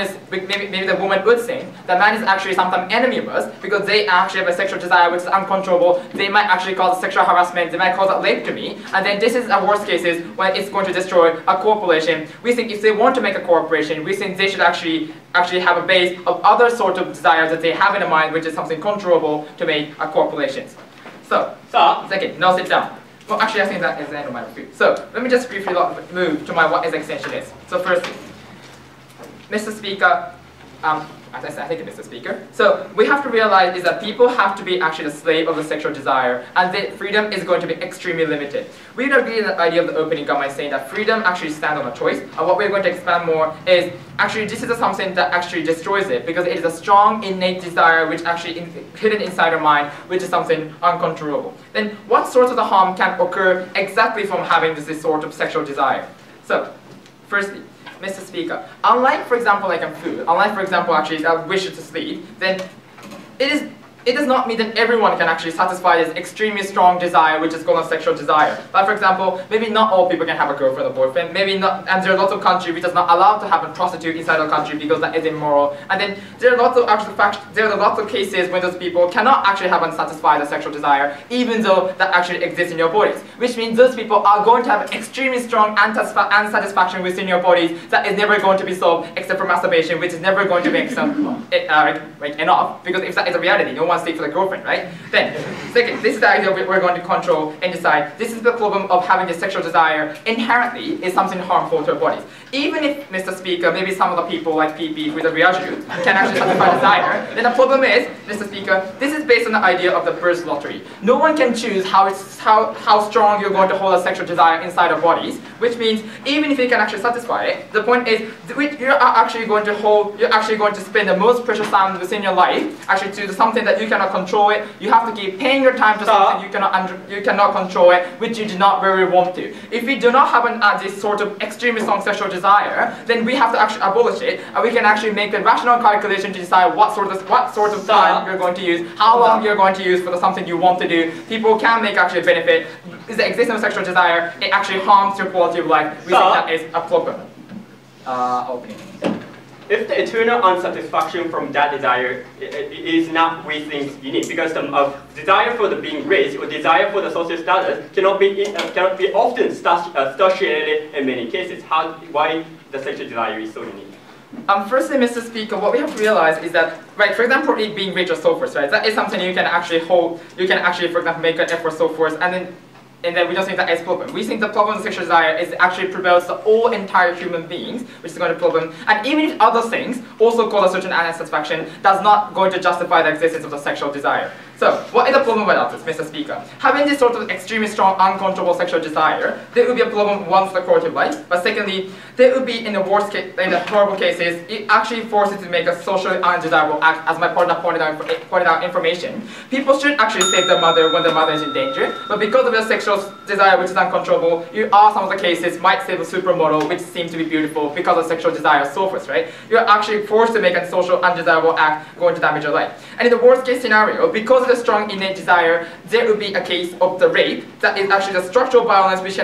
would think that man is actually sometimes enemy of us because they actually have a sexual desire which is uncontrollable. They might actually cause sexual harassment. They might cause a rape to me. And then this is a worst cases when it's going to destroy a cooperation. We think if they want to make a cooperation, we think they should actually have a base of other sort of desires that they have in mind, which is something controllable to make a corporations. So, second, now sit down. Well, actually, I think that is the end of my review. So, let me just briefly move to my what is extension is. So, firstly, Mr. Speaker, as I said, I think Mr. Speaker. So, we have to realize is that people have to be actually the slave of the sexual desire, and that freedom is going to be extremely limited. We don't agree with the idea of the opening comment saying that freedom actually stands on a choice, and what we're going to expand more is actually this is something that actually destroys it, because it is a strong innate desire which actually hidden inside our mind, which is something uncontrollable. Then what sorts of the harm can occur exactly from having this sort of sexual desire? So, firstly, Mr. Speaker, unlike for example like food, unlike for example actually a wish to sleep, then it does not mean that everyone can actually satisfy this extremely strong desire, which is called a sexual desire. Like for example, maybe not all people can have a girlfriend or boyfriend, maybe not, and there are lots of countries which does not allow to have a prostitute inside the country because that is immoral. And then there are lots of cases when those people cannot actually have and satisfy the sexual desire, even though that actually exists in your bodies. Which means those people are going to have extremely strong unsatisfaction within your bodies that is never going to be solved except for masturbation, which is never going to make enough, because if that is a reality, no one sleep for the girlfriend, right? Then, second, this is the idea we're going to control and decide. This is the problem of having a sexual desire inherently is something harmful to our bodies. Even if, Mr. Speaker, maybe some of the people like PP with a Riaju can actually satisfy desire, then the problem is, Mr. Speaker, this is based on the idea of the birth lottery. No one can choose how strong you're going to hold a sexual desire inside our bodies, which means even if you can actually satisfy it, the point is you're actually going to spend the most precious time within your life actually to something that you cannot control it. You have to keep paying your time to something you cannot control it, which you do not really want to. If we do not have this sort of extremely strong sexual desire, then we have to actually abolish it, and we can actually make a rational calculation to decide what sort of time you're going to use, how long you're going to use for something you want to do. People can make actually benefit. Is the existence of sexual desire, it actually harms your quality of life. We think that is a problem. Opening. If the eternal unsatisfaction from that desire is not we think you need, because the desire for the being rich or desire for the social status cannot be often associated in many cases. Why the sexual desire is so unique? Firstly, Mr. Speaker, what we have to realize is that, right, for example, being rich or so forth, right, that is something you can actually hold, you can actually, for example, make an effort so forth, and then we don't think that is a problem. We think the problem of sexual desire is actually prevails to all entire human beings, which is going to problem. And even if other things also cause a certain unsatisfaction, does not going to justify the existence of the sexual desire. So, what is the problem about this, Mr. Speaker? Having this sort of extremely strong, uncontrollable sexual desire, there would be a problem, one, for the quality of life, but secondly, there would be, in the worst case, in the horrible cases, it actually forces to make a socially undesirable act, as my partner pointed out information. People should actually save their mother when their mother is in danger, but because of their sexual desire, which is uncontrollable, you are some of the cases might save a supermodel, which seems to be beautiful, because of sexual desire, so forth, right? You're actually forced to make a social undesirable act going to damage your life. And in the worst case scenario, because of the strong innate desire, there would be a case of the rape that is actually the structural violence which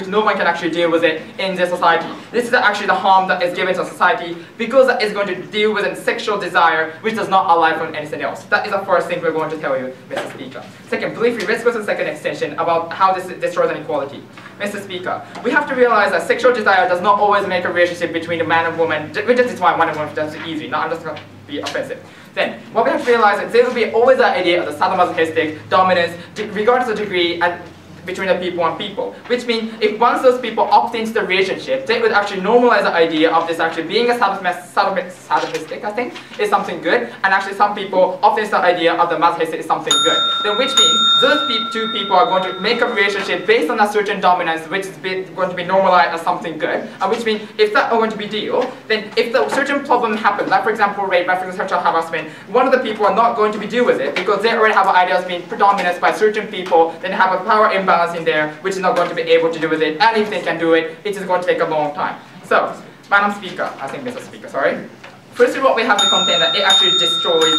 no one can actually deal with it in their society. This is actually the harm that is given to society because that is going to deal with a sexual desire which does not align from anything else. That is the first thing we're going to tell you, Mr. Speaker. Second, briefly, let's go to the second extension about how this destroys inequality. Mr. Speaker, we have to realize that sexual desire does not always make a relationship between a man and woman, which is why man and woman is easy, not I'm just going to be offensive. Then, what we have to realize is there will be always that idea of the sadomasochistic dominance, regardless of degree, and between the people and people. Which means if once those people opt into the relationship, they would actually normalize the idea of this actually being a sadistic, I think, is something good, and actually some people opt into the idea of the masochistic is something good. Then which means those two people are going to make a relationship based on a certain dominance which is going to be normalized as something good, which means if that's going to be deal, then if the certain problem happens, like for example rape, like for example sexual harassment, one of the people are not going to be deal with it because they already have an idea of being predominant by certain people, then have a power imbalance in there, which is not going to be able to deal with it, and if they can do it, it is going to take a long time. So, Madam Speaker, I think Mr. Speaker, sorry. First of all, we have to contend that it actually destroys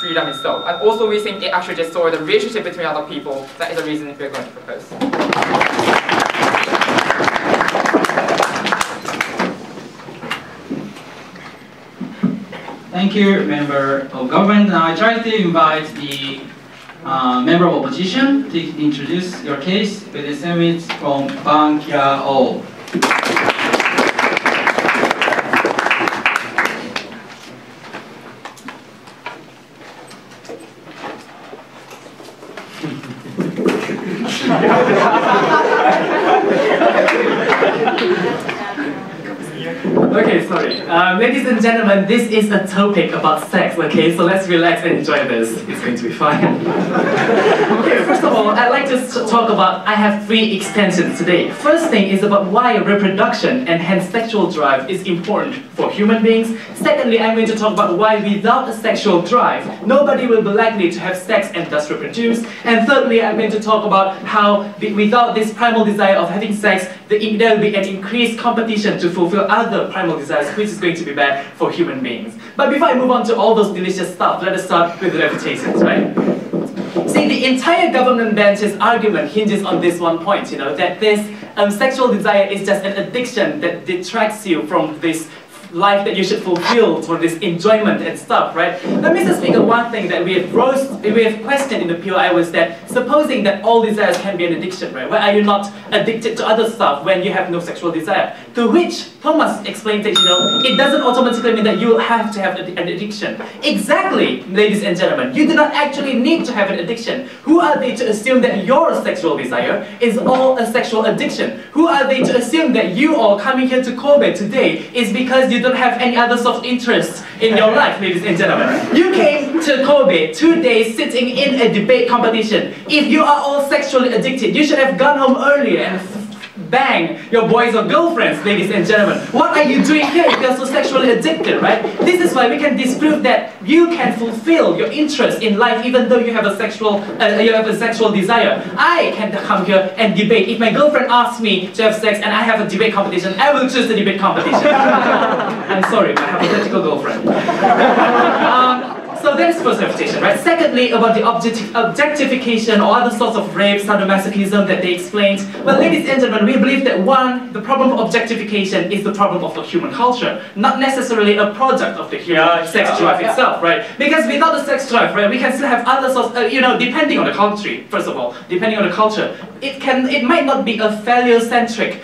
freedom itself, and also we think it actually destroys the relationship between other people. That is the reason we're going to propose. Thank you, Member of Government. Now I try to invite the Member of Opposition to introduce your case with the summit from Ban Kia-o. Okay, sorry. Ladies and gentlemen, this is a topic about sex, okay? So let's relax and enjoy this. It's going to be fun. Okay, first of all, I'd like to talk about, I have 3 extensions today. First thing is about why reproduction and hence sexual drive is important for human beings. Secondly, I'm going to talk about why without a sexual drive, nobody will be likely to have sex and thus reproduce. And thirdly, I'm going to talk about how without this primal desire of having sex, there will be an increased competition to fulfill other primal desires, which is going to be bad for human beings. But before I move on to all those delicious stuff, let us start with the reputations, right? See, the entire government bench's argument hinges on this one point, you know, that this sexual desire is just an addiction that detracts you from this life that you should fulfill for this enjoyment and stuff, right? Now, Mr. Speaker, one thing that we have questioned in the POI was that supposing that all desires can be an addiction, right? Why are you not addicted to other stuff when you have no sexual desire? To which Thomas explained that, you know, it doesn't automatically mean that you have to have an addiction. Exactly, ladies and gentlemen, you do not actually need to have an addiction. Who are they to assume that your sexual desire is all a sexual addiction? Who are they to assume that you all coming here to Kobe today is because you don't have any other soft interests in your life, ladies and gentlemen? You came to Kobe 2 days sitting in a debate competition. If you are all sexually addicted, you should have gone home earlier and bang your boys or girlfriends, ladies and gentlemen. What are you doing here if you're so sexually addicted, right? This is why we can disprove that you can fulfill your interest in life even though you have a sexual desire. I can come here and debate. If my girlfriend asks me to have sex and I have a debate competition, I will choose the debate competition. I'm sorry, my hypothetical girlfriend. So that is first refutation, right? Secondly, about the objectification or other sorts of rape, sadomasochism that they explained. Well, ladies and gentlemen, we believe that one, the problem of objectification is the problem of the human culture, not necessarily a product of the human sex drive itself, right? Because without the sex drive, right, we can still have other sorts, you know, depending on the country, first of all, depending on the culture, it might not be a phallus-centric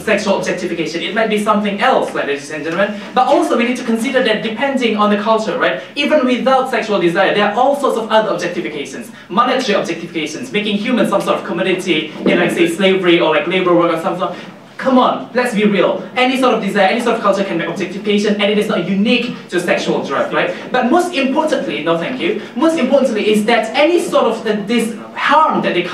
sexual objectification. It might be something else, ladies and gentlemen. But also we need to consider that depending on the culture, right? Even without sexual desire, there are all sorts of other objectifications, monetary objectifications, making humans some sort of commodity in, like, say, slavery or like labor work or some sort. Come on, let's be real. Any sort of desire, any sort of culture can make objectification, and it is not unique to sexual drive, right? But most importantly, no thank you, most importantly is that any sort of this harm that they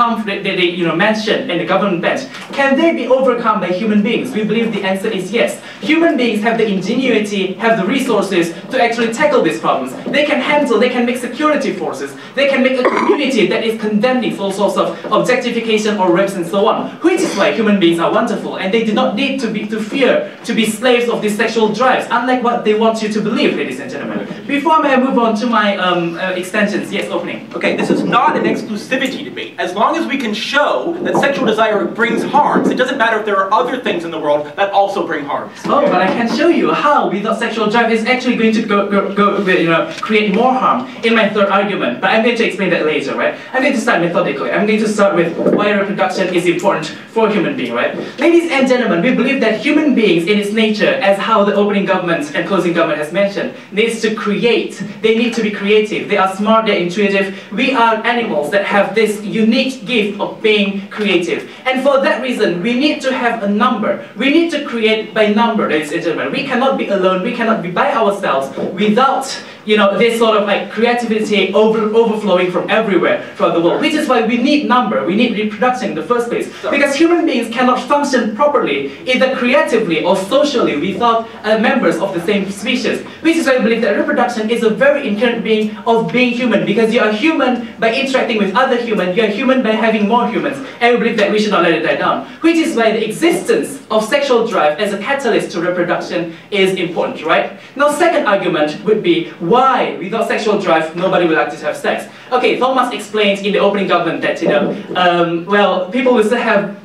mention in the government bench, can they be overcome by human beings? We believe the answer is yes. Human beings have the ingenuity, have the resources to actually tackle these problems. They can handle, they can make security forces, they can make a community that is condemning all sorts of objectification or rapes and so on, which is why human beings are wonderful, and they do not need to fear to be slaves of these sexual drives, unlike what they want you to believe, ladies and gentlemen. Before I move on to my extensions, yes, opening. Okay, this is not an exclusivity debate. As long as we can show that sexual desire brings harms, it doesn't matter if there are other things in the world that also bring harms. Oh, but I can show you how without sexual drive is actually going to create more harm in my third argument. But I'm going to explain that later, right? I'm going to start methodically. I'm going to start with why reproduction is important for human being, right? Ladies and gentlemen, we believe that human beings in its nature, as how the opening government and closing government has mentioned, needs to create. They need to be creative. They are smart, they're intuitive. We are animals that have this unique gift of being creative. And for that reason, we need to have a number. We need to create by number, ladies and gentlemen. We cannot be alone, we cannot be by ourselves without, you know, this sort of like creativity overflowing from everywhere throughout the world. Which is why we need number, we need reproduction in the first place. Because human beings cannot function properly, either creatively or socially, without members of the same species. Which is why I believe that reproduction is a very inherent being of being human. Because you are human by interacting with other humans, you are human by having more humans. And we believe that we should not let it die down. Which is why the existence of sexual drive as a catalyst to reproduction is important, right? Now, second argument would be why without sexual drive nobody would like to have sex. Okay, Thomas explained in the opening government that, you know, well, people will still have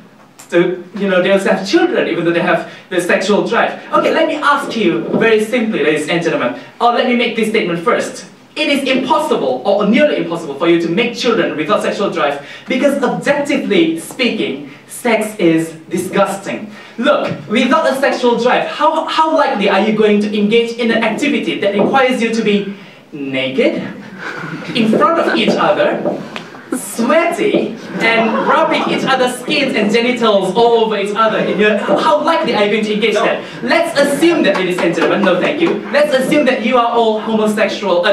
to, you know, they also have children even though they have the sexual drive. Okay, let me ask you very simply, ladies and gentlemen, or let me make this statement first. It is impossible, or nearly impossible, for you to make children without sexual drive because objectively speaking, sex is disgusting. Look, without a sexual drive, how likely are you going to engage in an activity that requires you to be naked, in front of each other, sweaty, and rubbing each other's skins and genitals all over each other? How likely are you going to engage that? Let's assume that, ladies and gentlemen, no thank you. Let's assume that you are all heterosexual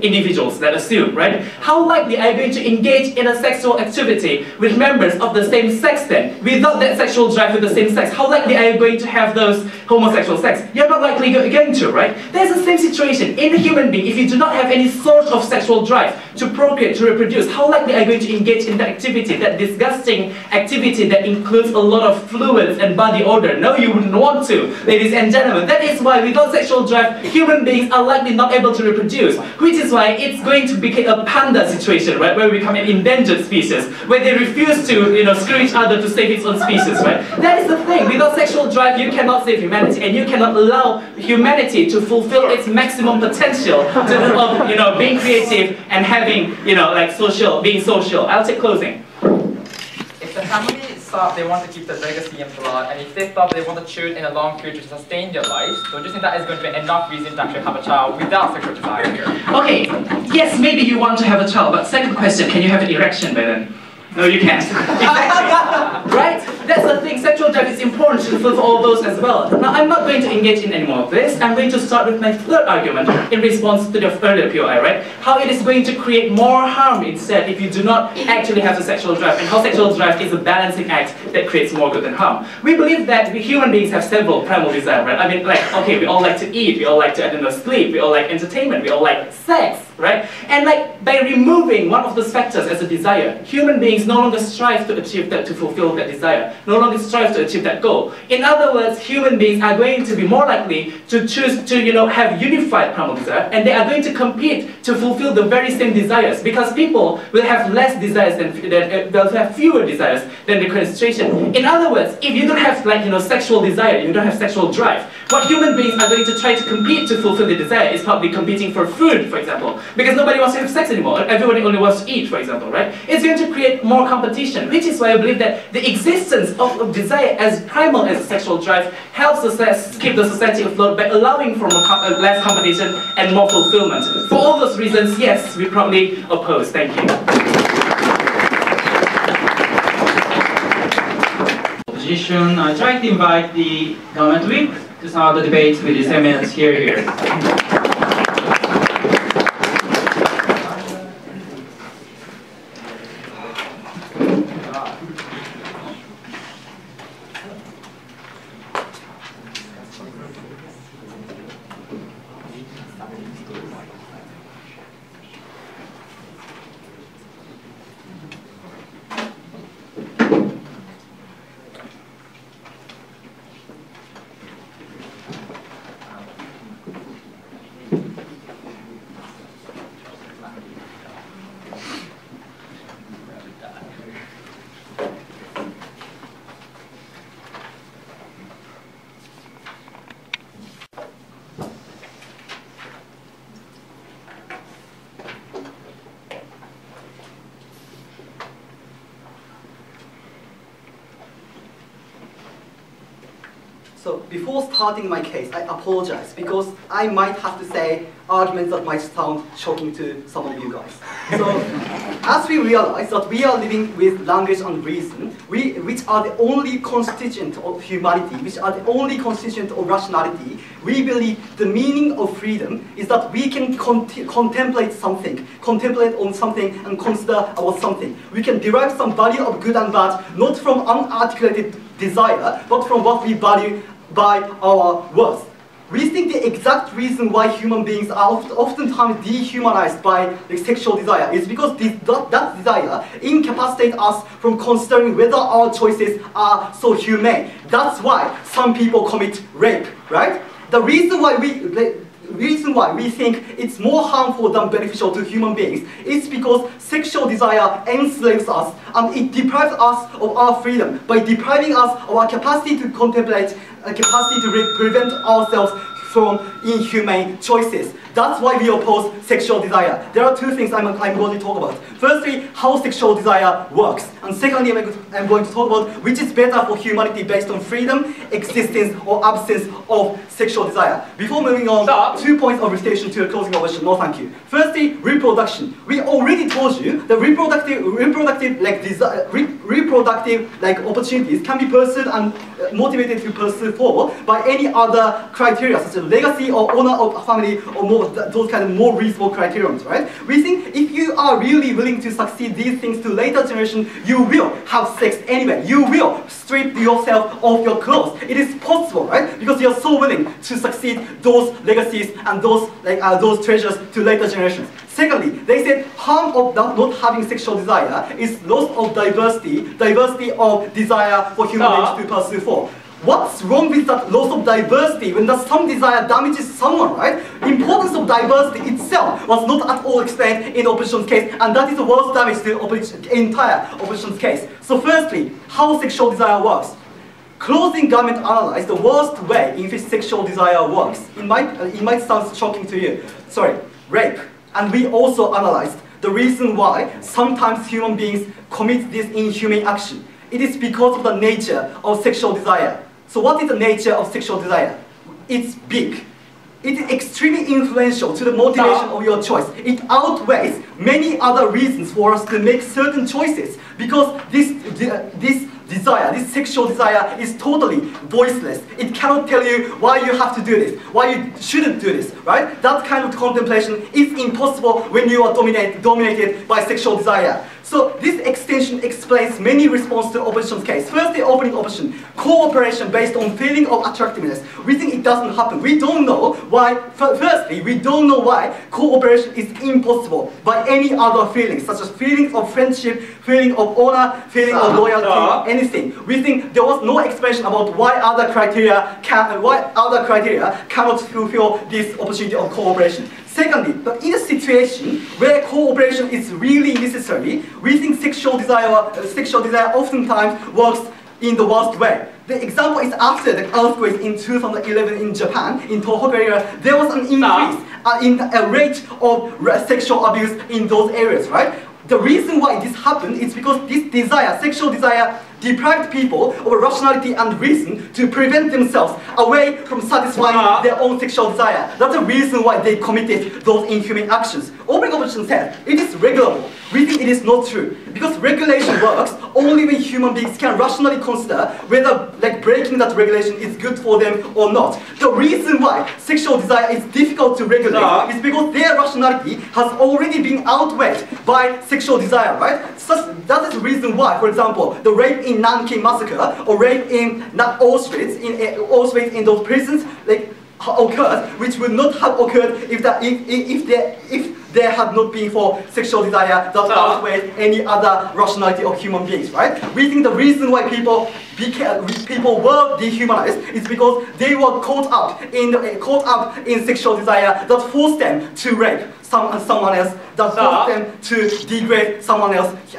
individuals, let's assume, right? How likely are you going to engage in a sexual activity with members of the same sex then? Without that sexual drive with the same sex, how likely are you going to have those homosexual sex? You're not likely going to, right? There's the same situation. In a human being, if you do not have any sort of sexual drive to procreate, to reproduce, how likely are you going to engage in that activity, that disgusting activity that includes a lot of fluids and body odor? No, you wouldn't want to, ladies and gentlemen. That is why without sexual drive, human beings are likely not able to reproduce, which is why it's going to become a panda situation, right, where we become an endangered species, where they refuse to, you know, screw each other to save its own species, right? That is the thing. Without sexual drive, you cannot save humanity, and you cannot allow humanity to fulfill its maximum potential of, you know, being creative and having, you know, like being social. I'll take closing. If the family thought they want to keep the legacy in blood, and if they thought they want the children in a long future to sustain their lives, don't you think that is going to be enough reason to actually have a child without sexual desire here? Okay, yes, maybe you want to have a child, but second question, can you have an erection by then? No, you can't. Exactly. Right? That's the thing. Sexual drive is important to fulfill all those as well. Now, I'm not going to engage in any more of this. I'm going to start with my third argument in response to the earlier POI, right? How it is going to create more harm instead if you do not actually have the sexual drive, and how sexual drive is a balancing act that creates more good than harm. We believe that we human beings have several primal desires, right? I mean, like, okay, we all like to eat, we all like to, I don't know, sleep, we all like entertainment, we all like sex, right? And like, by removing one of those factors as a desire, human beings no longer strive to achieve that, to fulfill that desire, no longer strive to achieve that goal. In other words, human beings are going to be more likely to choose to, you know, have unified primal desire, and they are going to compete to fulfill the very same desires, because people will have less desires they'll have fewer desires than the current situation. In other words, if you don't have, like, you know, sexual desire, you don't have sexual drive, what human beings are going to try to compete to fulfill the desire is probably competing for food, for example, because nobody wants to have sex anymore. Everybody only wants to eat, for example, right? It's going to create more competition, which is why I believe that the existence of desire as primal as a sexual drive helps us keep the society afloat by allowing for less competition and more fulfillment. For all those reasons, yes, we probably oppose. Thank you. Opposition, I try to invite the government whip to start the debate with the seminars here. So before starting my case, I apologize because I might have to say arguments that might sound shocking to some of you guys. So as we realize that we are living with language and reason, which are the only constituent of humanity, which are the only constituent of rationality, we believe the meaning of freedom is that we can contemplate on something and consider about something. We can derive some value of good and bad, not from unarticulated desire, but from what we value by our words. We think the exact reason why human beings are oftentimes dehumanized by sexual desire is because that desire incapacitates us from considering whether our choices are so humane. That's why some people commit rape, right? The reason why we think it's more harmful than beneficial to human beings is because sexual desire enslaves us and it deprives us of our freedom by depriving us of our capacity to contemplate, a capacity to prevent ourselves from inhumane choices. That's why we oppose sexual desire. There are two things I'm going to talk about. Firstly, how sexual desire works. And secondly, I'm going to talk about which is better for humanity based on freedom, existence, or absence of sexual desire. Before moving on, 2 points of recitation to a closing objection. No, thank you. Firstly, reproduction. We already told you that reproductive opportunities can be pursued and motivated to pursue for by any other criteria, such as legacy or honor of a family or more, those kind of more reasonable criterions, right? We think if you are really willing to succeed these things to later generation, you will have sex anyway. You will strip yourself of your clothes. It is possible, right? Because you are so willing to succeed those legacies and those treasures to later generations. Secondly, they said harm of not having sexual desire is loss of diversity of desire for human beings to pursue for. What's wrong with that loss of diversity when some desire damages someone, right? Importance of diversity itself was not at all explained in opposition's case, and that is the worst damage to the entire opposition's case. So firstly, how sexual desire works. Clothing garment analyzed the worst way in which sexual desire works. It might sound shocking to you. Sorry, rape. And we also analyzed the reason why sometimes human beings commit this inhumane action. It is because of the nature of sexual desire. So what is the nature of sexual desire? It's big. It is extremely influential to the motivation of your choice. It outweighs many other reasons for us to make certain choices because this sexual desire is totally voiceless. It cannot tell you why you have to do this, why you shouldn't do this, right? That kind of contemplation is impossible when you are dominated by sexual desire. So this extension explains many responses to opposition's case. First, the opening opposition, cooperation based on feeling of attractiveness. We think it doesn't happen. We don't know why. Firstly, we don't know why cooperation is impossible by any other feelings, such as feelings of friendship, feeling of honor, feeling of loyalty, anything. We think there was no explanation about why other criteria cannot fulfill this opportunity of cooperation. Secondly, but in a situation where cooperation is really necessary, we think sexual desire oftentimes works in the worst way. The example is after the earthquake in 2011 in Japan, in Tohoku area, there was an increase in a rate of sexual abuse in those areas, right? The reason why this happened is because this desire, sexual desire, deprived people of rationality and reason to prevent themselves away from satisfying their own sexual desire. That's the reason why they committed those inhumane actions. Opening opposition said, it is regulable. We think it is not true. Because regulation works only when human beings can rationally consider whether breaking that regulation is good for them or not. The reason why sexual desire is difficult to regulate is because their rationality has already been outweighed by sexual desire, right? That is the reason why, for example, the rape in Nanking massacre or rape in Auschwitz in those prisons occurred, which would not have occurred if there had not been for sexual desire that outweighed any other rationality of human beings, right? We think the reason why people were dehumanized is because they were caught up in sexual desire that forced them to rape someone else, that forced them to degrade someone else's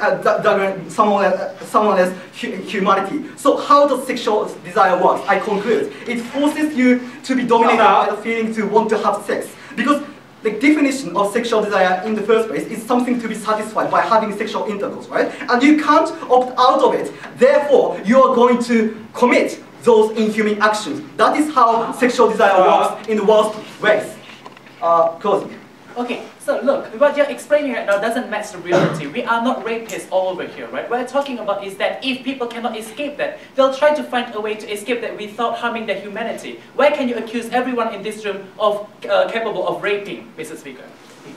humanity. So how does sexual desire work? I conclude. It forces you to be dominated by the feeling to want to have sex. Because the definition of sexual desire in the first place is something to be satisfied by having sexual intercourse, right? And you can't opt out of it. Therefore, you are going to commit those inhuman actions. That is how sexual desire works in the worst ways. Closing. Okay, so look, what you're explaining right now doesn't match the reality. We are not rapists all over here, right? What I'm talking about is that if people cannot escape that, they'll try to find a way to escape that without harming their humanity. Why can you accuse everyone in this room of capable of raping, Mr. Speaker?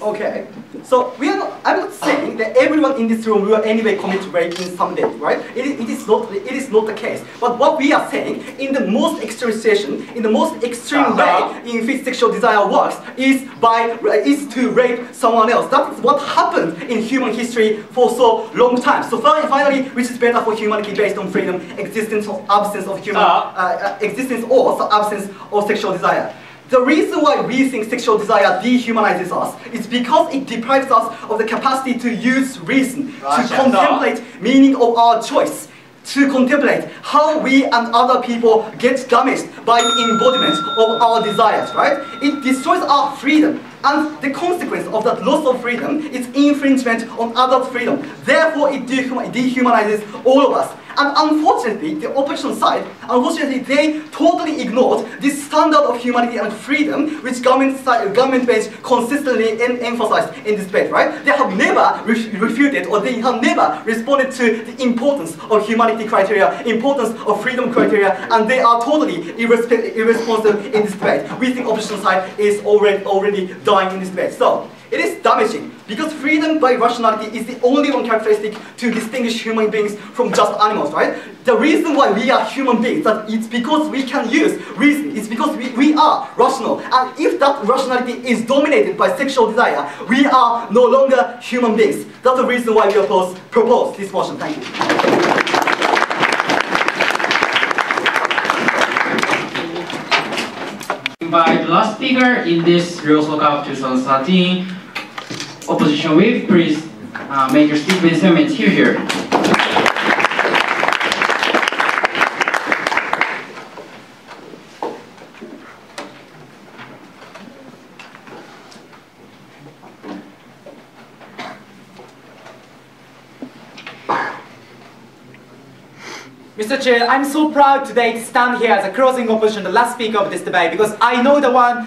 Okay, so I'm not saying that everyone in this room will anyway commit rape in some day, right? It is not the case. But what we are saying, in the most extreme situation, in the most extreme way in which sexual desire works, is to rape someone else. That is what happened in human history for so long time. So finally, which is better for humanity based on freedom, existence or absence of human existence or absence of sexual desire. The reason why we think sexual desire dehumanizes us is because it deprives us of the capacity to use reason, to contemplate meaning of our choice, to contemplate how we and other people get damaged by the embodiment of our desires, right? It destroys our freedom. And the consequence of that loss of freedom is infringement on others' freedom. Therefore, it dehumanizes all of us. And unfortunately, the opposition side, they totally ignored this standard of humanity and freedom which government page consistently emphasized in this debate, right? They have never refuted or they have never responded to the importance of humanity criteria, importance of freedom criteria, and they are totally irresponsible in this debate. We think opposition side is already dying in this debate. So, it is damaging because freedom by rationality is the only one characteristic to distinguish human beings from just animals, right? The reason why we are human beings, that it's because we can use reason, it's because we are rational. And if that rationality is dominated by sexual desire, we are no longer human beings. That's the reason why we propose this motion. Thank you. Invite the last speaker in this Rules Lockup 2013 opposition whip. Please make your statement 7 minutes here. Mr. Chair, I'm so proud today to stand here as a closing opposition, the last speaker of this debate, because I know the one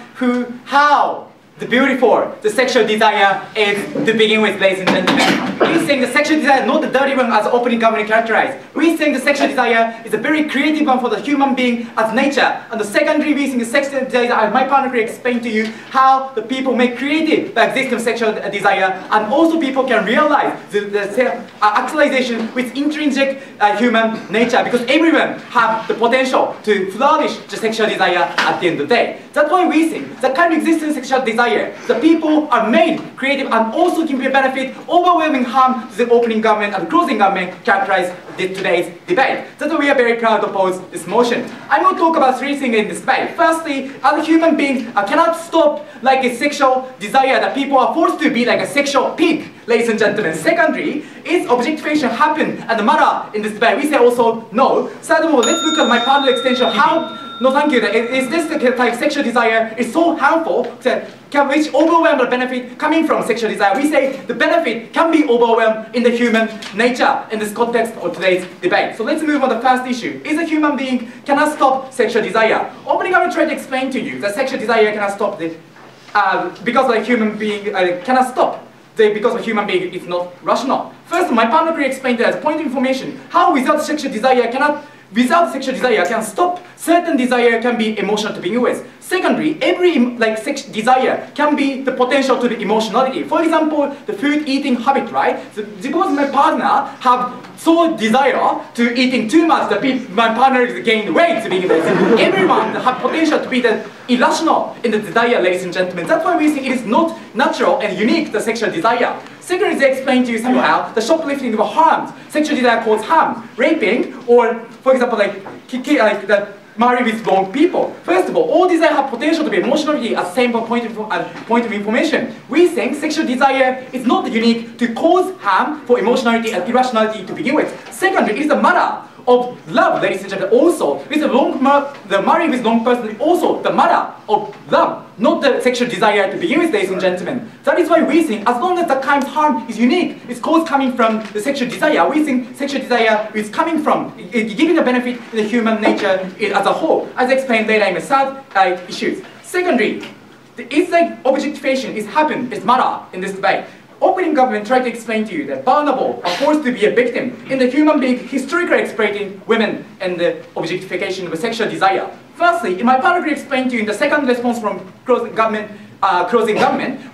how the beautiful, the sexual desire is to begin with, ladies and gentlemen. We think the sexual desire is not the dirty one as opening government characterized. We think the sexual desire is a very creative one for the human being as nature. And the secondary, we think the sexual desire, as my partner explained to you, how the people make creative the existence of sexual desire, and also people can realize the actualization with intrinsic human nature, because everyone have the potential to flourish the sexual desire at the end of the day. That's why we think the kind of existence of sexual desire, the people are made creative and also can be a benefit, overwhelming harm to the opening government and closing government characterize today's debate. That's why we are very proud to oppose this motion. I'm going to talk about 3 things in this debate. Firstly, as human beings cannot stop like a sexual desire that people are forced to be like a sexual pig, ladies and gentlemen. Secondly, is objectification happen and the matter in this debate? We say also no. Third of all, let's look at my partner extension. How no, thank you. Is this the type of sexual desire is so harmful that which overwhelm the benefit coming from sexual desire? We say the benefit can be overwhelmed in the human nature in this context of today's debate. So let's move on to the first issue. Is a human being cannot stop sexual desire? Opening, I will try to explain to you that sexual desire cannot stop this because a human being cannot stop. Because a human being is not rational. First, my partner explained that as point of information how without sexual desire can stop certain desire can be emotional to begin with. Secondly, every desire can be the potential to be emotionality. For example, the food eating habit, right? So because my partner have so desire to eating too much, my partner is gained weight to begin with. Everyone have potential to be the irrational in the desire, ladies and gentlemen. That's why we think it is not natural and unique the sexual desire. Secondly, they explain to you somehow the shoplifting of harms. Sexual desire causes harm, raping, or for example, the marry with wrong people. First of all desire have potential to be emotionality as same point of information. We think sexual desire is not unique to cause harm for emotionality and irrationality to begin with. Secondly, it is a matter of love, ladies and gentlemen. Also, with the married with long person, also the matter of love, not the sexual desire to begin with, ladies and gentlemen. That is why we think, as long as the kind of harm is unique, it's cause coming from the sexual desire, we think sexual desire is coming from giving a benefit to the human nature as a whole, as explained later in the third issues. Secondly, it's like objectification is happen, is matter in this debate. Opening government tried to explain to you that vulnerable are forced to be a victim in the human being historically exploiting women and the objectification of sexual desire. Firstly, in my paragraph explained to you in the second response from closing government,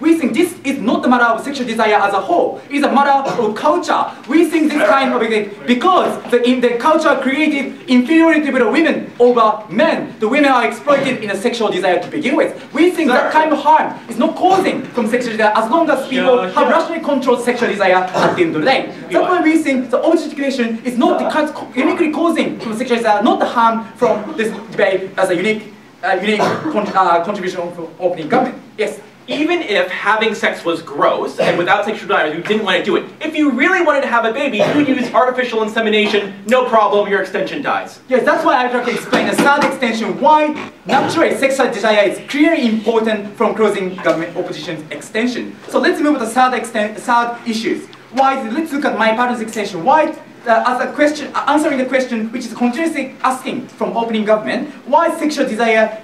we think this is not the matter of sexual desire as a whole. It's a matter of culture. We think this kind of because in the culture created inferiority with the women over men, the women are exploited in a sexual desire to begin with. We think that kind of harm is not causing from sexual desire as long as people have rationally controlled sexual desire at the end of the day. That's why we think the objectification is not the uniquely causing from sexual desire, not the harm from this debate as a unique contribution from opening government. Yes. Even if having sex was gross and without sexual desire you didn't want to do it, if you really wanted to have a baby, you use artificial insemination, no problem, your extension dies. Yes, that's why I try to explain the third extension, why naturally sexual desire is clearly important from closing government opposition's extension. So let's move to the third issues. Why? Let's look at my partner's extension. Why? As a question, answering the question which is continuously asking from opening government, why sexual desire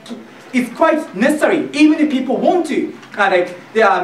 is quite necessary even if people want to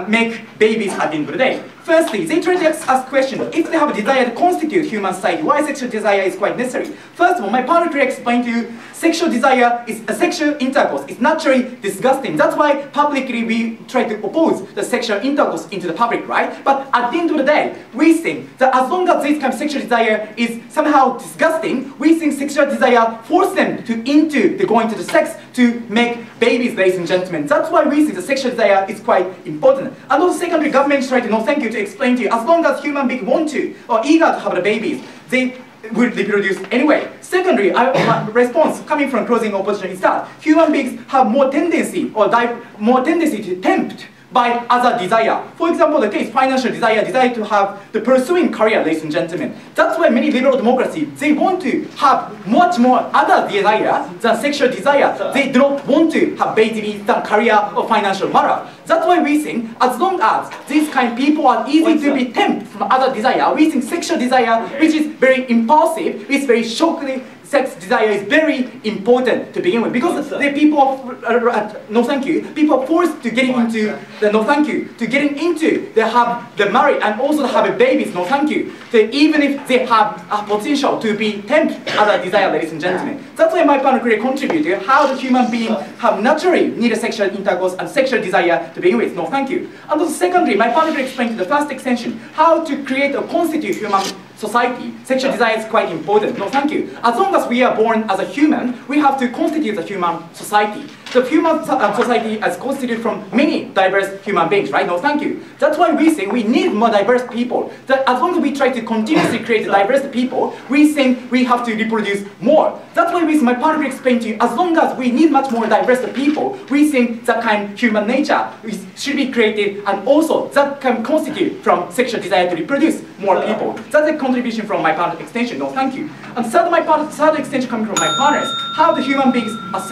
make babies at the end of the day. Firstly, they try to ask question, if they have a desire to constitute human society, why sexual desire is quite necessary. First of all, my partner explained to you, sexual desire is a sexual intercourse. It's naturally disgusting. That's why publicly we try to oppose the sexual intercourse into the public, right? But at the end of the day, we think that as long as this kind of sexual desire is somehow disgusting, we think sexual desire force them to going to the sex to make babies, ladies and gentlemen. That's why we think the sexual desire is quite important. And also secondly, government try to, no thank you, to explain to you, as long as human beings want to or eager to have the babies, they will reproduce anyway. Secondly, my response coming from closing opposition is that human beings have more tendency to tempt by other desire. For example, the case financial desire to have the pursuing career, ladies and gentlemen. That's why many liberal democracies, they want to have much more other desire than sexual desire. They do not want to have baby than career or financial matter. That's why we think as long as these kind of people are easy to be tempted from other desire, we think sexual desire, which is very impulsive, is very shocking. Sex desire is very important to begin with because the people no thank you, people are forced to getting into the no thank you, to getting into they have the married and also have a babies, no thank you. So even if they have a potential to be tempted other desire, ladies and gentlemen. That's why my partner contribute to how the human being have naturally need a sexual intercourse and sexual desire to begin with, no thank you. And also secondly, my partner explained to the first extension how to create or constitute human society. Sexual desire is quite important. No, thank you. As long as we are born as a human, we have to constitute a human society. The human society is constituted from many diverse human beings, right? No, thank you. That's why we think we need more diverse people. That as long as we try to continuously create diverse people, we think we have to reproduce more. That's why my partner explained to you, as long as we need much more diverse people, we think that kind of human nature should be created and also that can constitute from sexual desire to reproduce more people. That's a contribution from my partner extension. No, thank you. And third extension coming from my partners, how the human beings have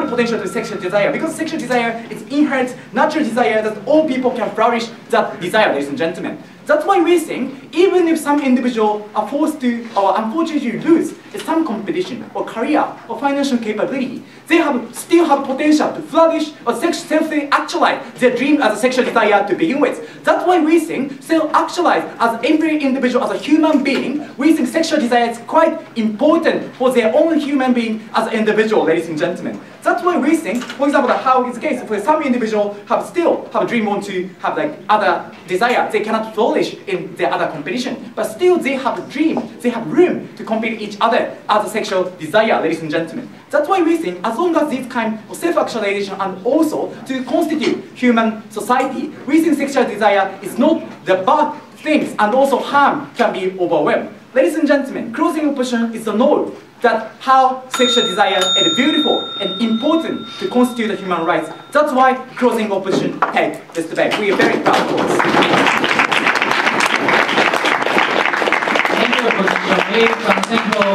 the potential to sexual desire. Because sexual desire is inherent, natural desire that all people can flourish that desire, ladies and gentlemen. That's why we think, even if some individual are forced to, or unfortunately lose some competition, or career, or financial capability, they still have potential to flourish or self-actualize their dream as a sexual desire to begin with. That's why we think self-actualize as every individual, as a human being, we think sexual desire is quite important for their own human being as an individual, ladies and gentlemen. That's why we think, for example, how it's the case for some individual still have a dream want to have like other desire, they cannot flourish in their other competition, but still they have a dream, they have room to compete each other as a sexual desire, ladies and gentlemen. That's why we think, as long as this kind of self-actualization and also to constitute human society, we think sexual desire is not the bad things and also harm can be overwhelmed. Ladies and gentlemen, closing opposition is the know that how sexual desire is beautiful and important to constitute the human rights. That's why closing opposition take this debate. We are very proud of this. Thank you, Opposition. thank you for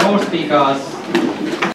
all speakers.